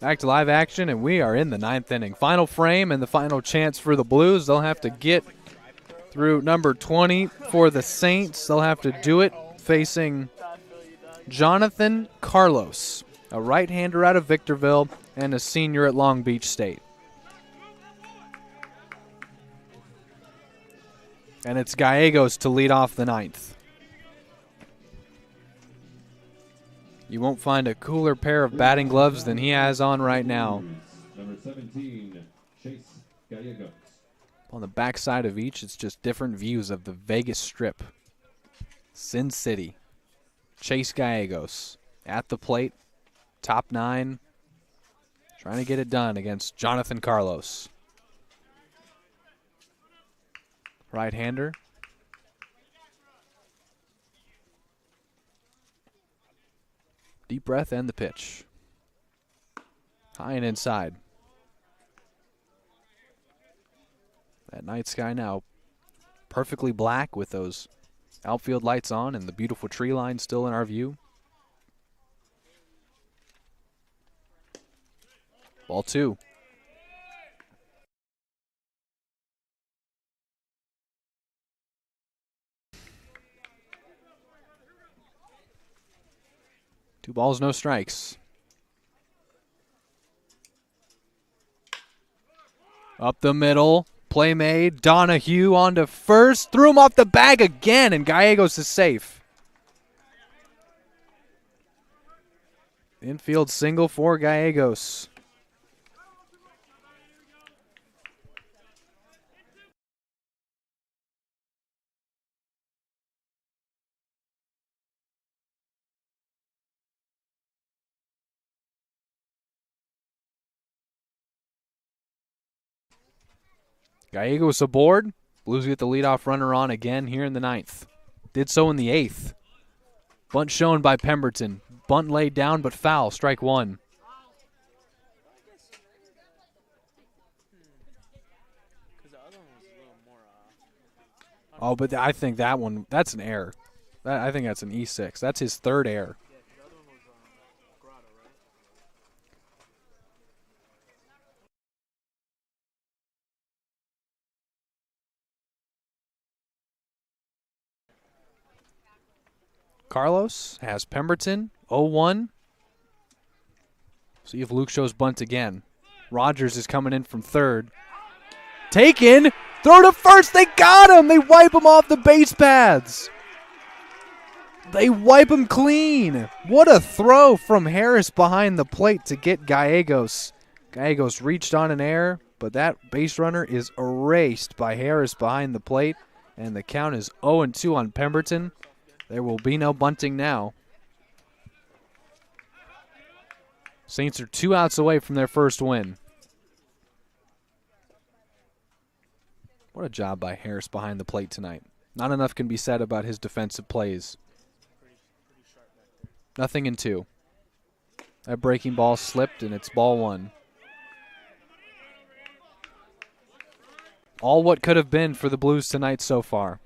Back to live action, and we are in the 9th inning. Final frame and the final chance for the Blues. They'll have to get through number 20 for the Saints. They'll have to do it facing Jonathan Carlos, a right-hander out of Victorville and a senior at Long Beach State. And it's Gallegos to lead off the 9th. You won't find a cooler pair of batting gloves than he has on right now. Number 17, Chase Gallegos. On the backside of each, it's just different views of the Vegas Strip. Sin City. Chase Gallegos at the plate, top 9, trying to get it done against Jonathan Carlos. Right-hander. Deep breath and the pitch. High and inside. That night sky now perfectly black with those outfield lights on and the beautiful tree line still in our view. Ball 2. Two balls, no strikes. Up the middle. Play made. Donahue on to first. Threw him off the bag again, and Gallegos is safe. Infield single for Gallegos. Gallegos aboard. Blues get the leadoff runner on again here in the 9th. Did so in the 8th. Bunt shown by Pemberton. Bunt laid down but foul. Strike 1. Oh, but I think that one, that's an error. I think that's an E6. That's his 3rd error. Carlos has Pemberton, 0-1. See if Luke shows bunt again. Rogers is coming in from 3rd. Taken! Throw to first! They got him! They wipe him off the base paths! They wipe him clean! What a throw from Harris behind the plate to get Gallegos. Gallegos reached on an error, but that base runner is erased by Harris behind the plate, and the count is 0-2 on Pemberton. There will be no bunting now. Saints are 2 outs away from their first win. What a job by Harris behind the plate tonight. Not enough can be said about his defensive plays. Nothing in 2. That breaking ball slipped, and it's ball 1. All what could have been for the Blues tonight so far.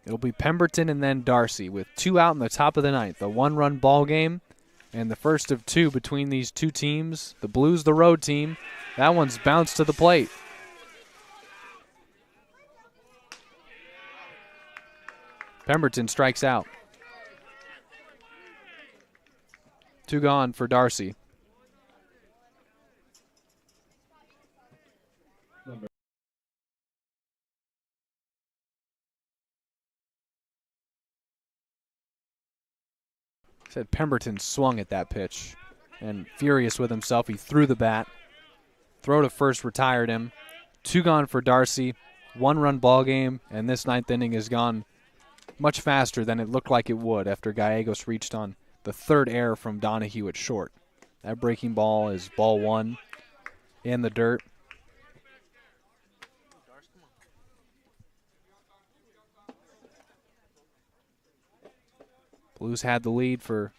It'll be Pemberton and then Darcy with 2 out in the top of the 9th. A 1-run ball game and the first of 2 between these two teams. The Blues, the road team. That one's bounced to the plate. Pemberton strikes out. 2 gone for Darcy. Said Pemberton swung at that pitch, and furious with himself, he threw the bat. Throw to first retired him. 2 gone for Darcy. 1-run ball game, and this 9th inning has gone much faster than it looked like it would after Gallegos reached on the 3rd error from Donahue at short. That breaking ball is ball 1 in the dirt. Blues had the lead for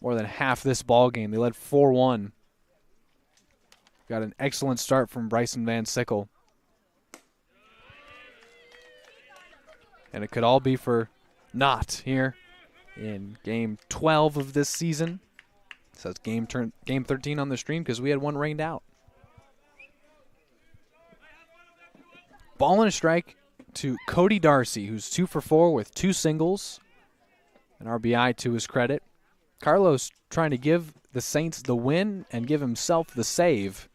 more than half this ball game. They led 4-1. Got an excellent start from Bryson Van Sickle. And it could all be for naught here in game 12 of this season. Says game 13 on the stream because we had one rained out. Ball and a strike to Cody Darcy, who's 2 for 4 with 2 singles. An RBI to his credit. Carlos trying to give the Saints the win and give himself the save.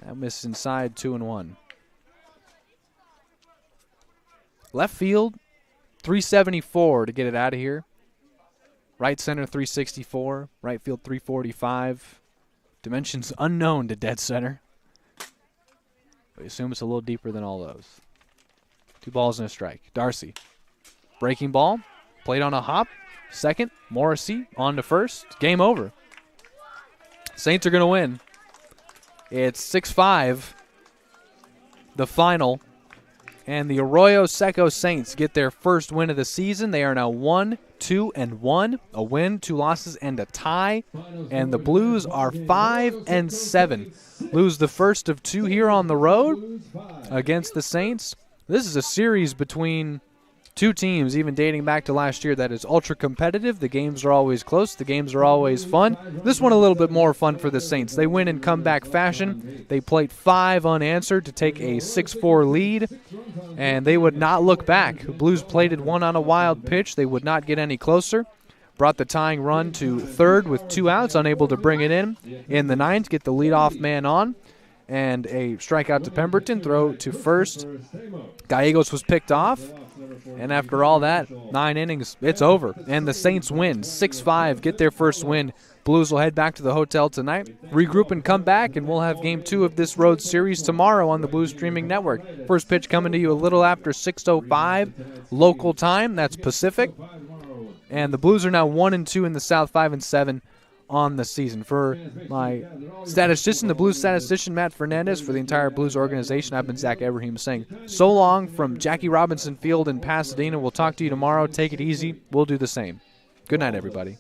That missed inside, 2-1. Left field, 374 to get it out of here. Right center, 364. Right field, 345. Dimensions unknown to dead center. We assume it's a little deeper than all those. 2 balls and a strike. Darcy. Breaking ball. Played on a hop. Second. Morrissey on to first. Game over. Saints are going to win. It's 6-5. The final. And the Arroyo Seco Saints get their first win of the season. They are now 1-2-1. A win, 2 losses, and a tie. And the Blues are 5-7. Lose the first of 2 here on the road against the Saints. This is a series between 2 teams, even dating back to last year, that is ultra competitive. The games are always close. The games are always fun. This one a little bit more fun for the Saints. They win in comeback fashion. They played 5 unanswered to take a 6-4 lead, and they would not look back. The Blues plated 1 on a wild pitch. They would not get any closer. Brought the tying run to third with 2 outs, unable to bring it in the 9th, get the leadoff man on, and a strikeout to Pemberton, throw to first. Gallegos was picked off, and after all that, 9 innings, it's over. And the Saints win 6-5, get their first win. Blues will head back to the hotel tonight, regroup and come back, and we'll have Game 2 of this road series tomorrow on the Blues Streaming Network. First pitch coming to you a little after 6:05 local time. That's Pacific. And the Blues are now 1-2 in the South, 5-7 on the season. For my statistician, the Blues statistician, Matt Fernandez, for the entire Blues organization, I've been Zach Ebrahim saying so long from Jackie Robinson Field in Pasadena. We'll talk to you tomorrow. Take it easy. We'll do the same. Good night, everybody.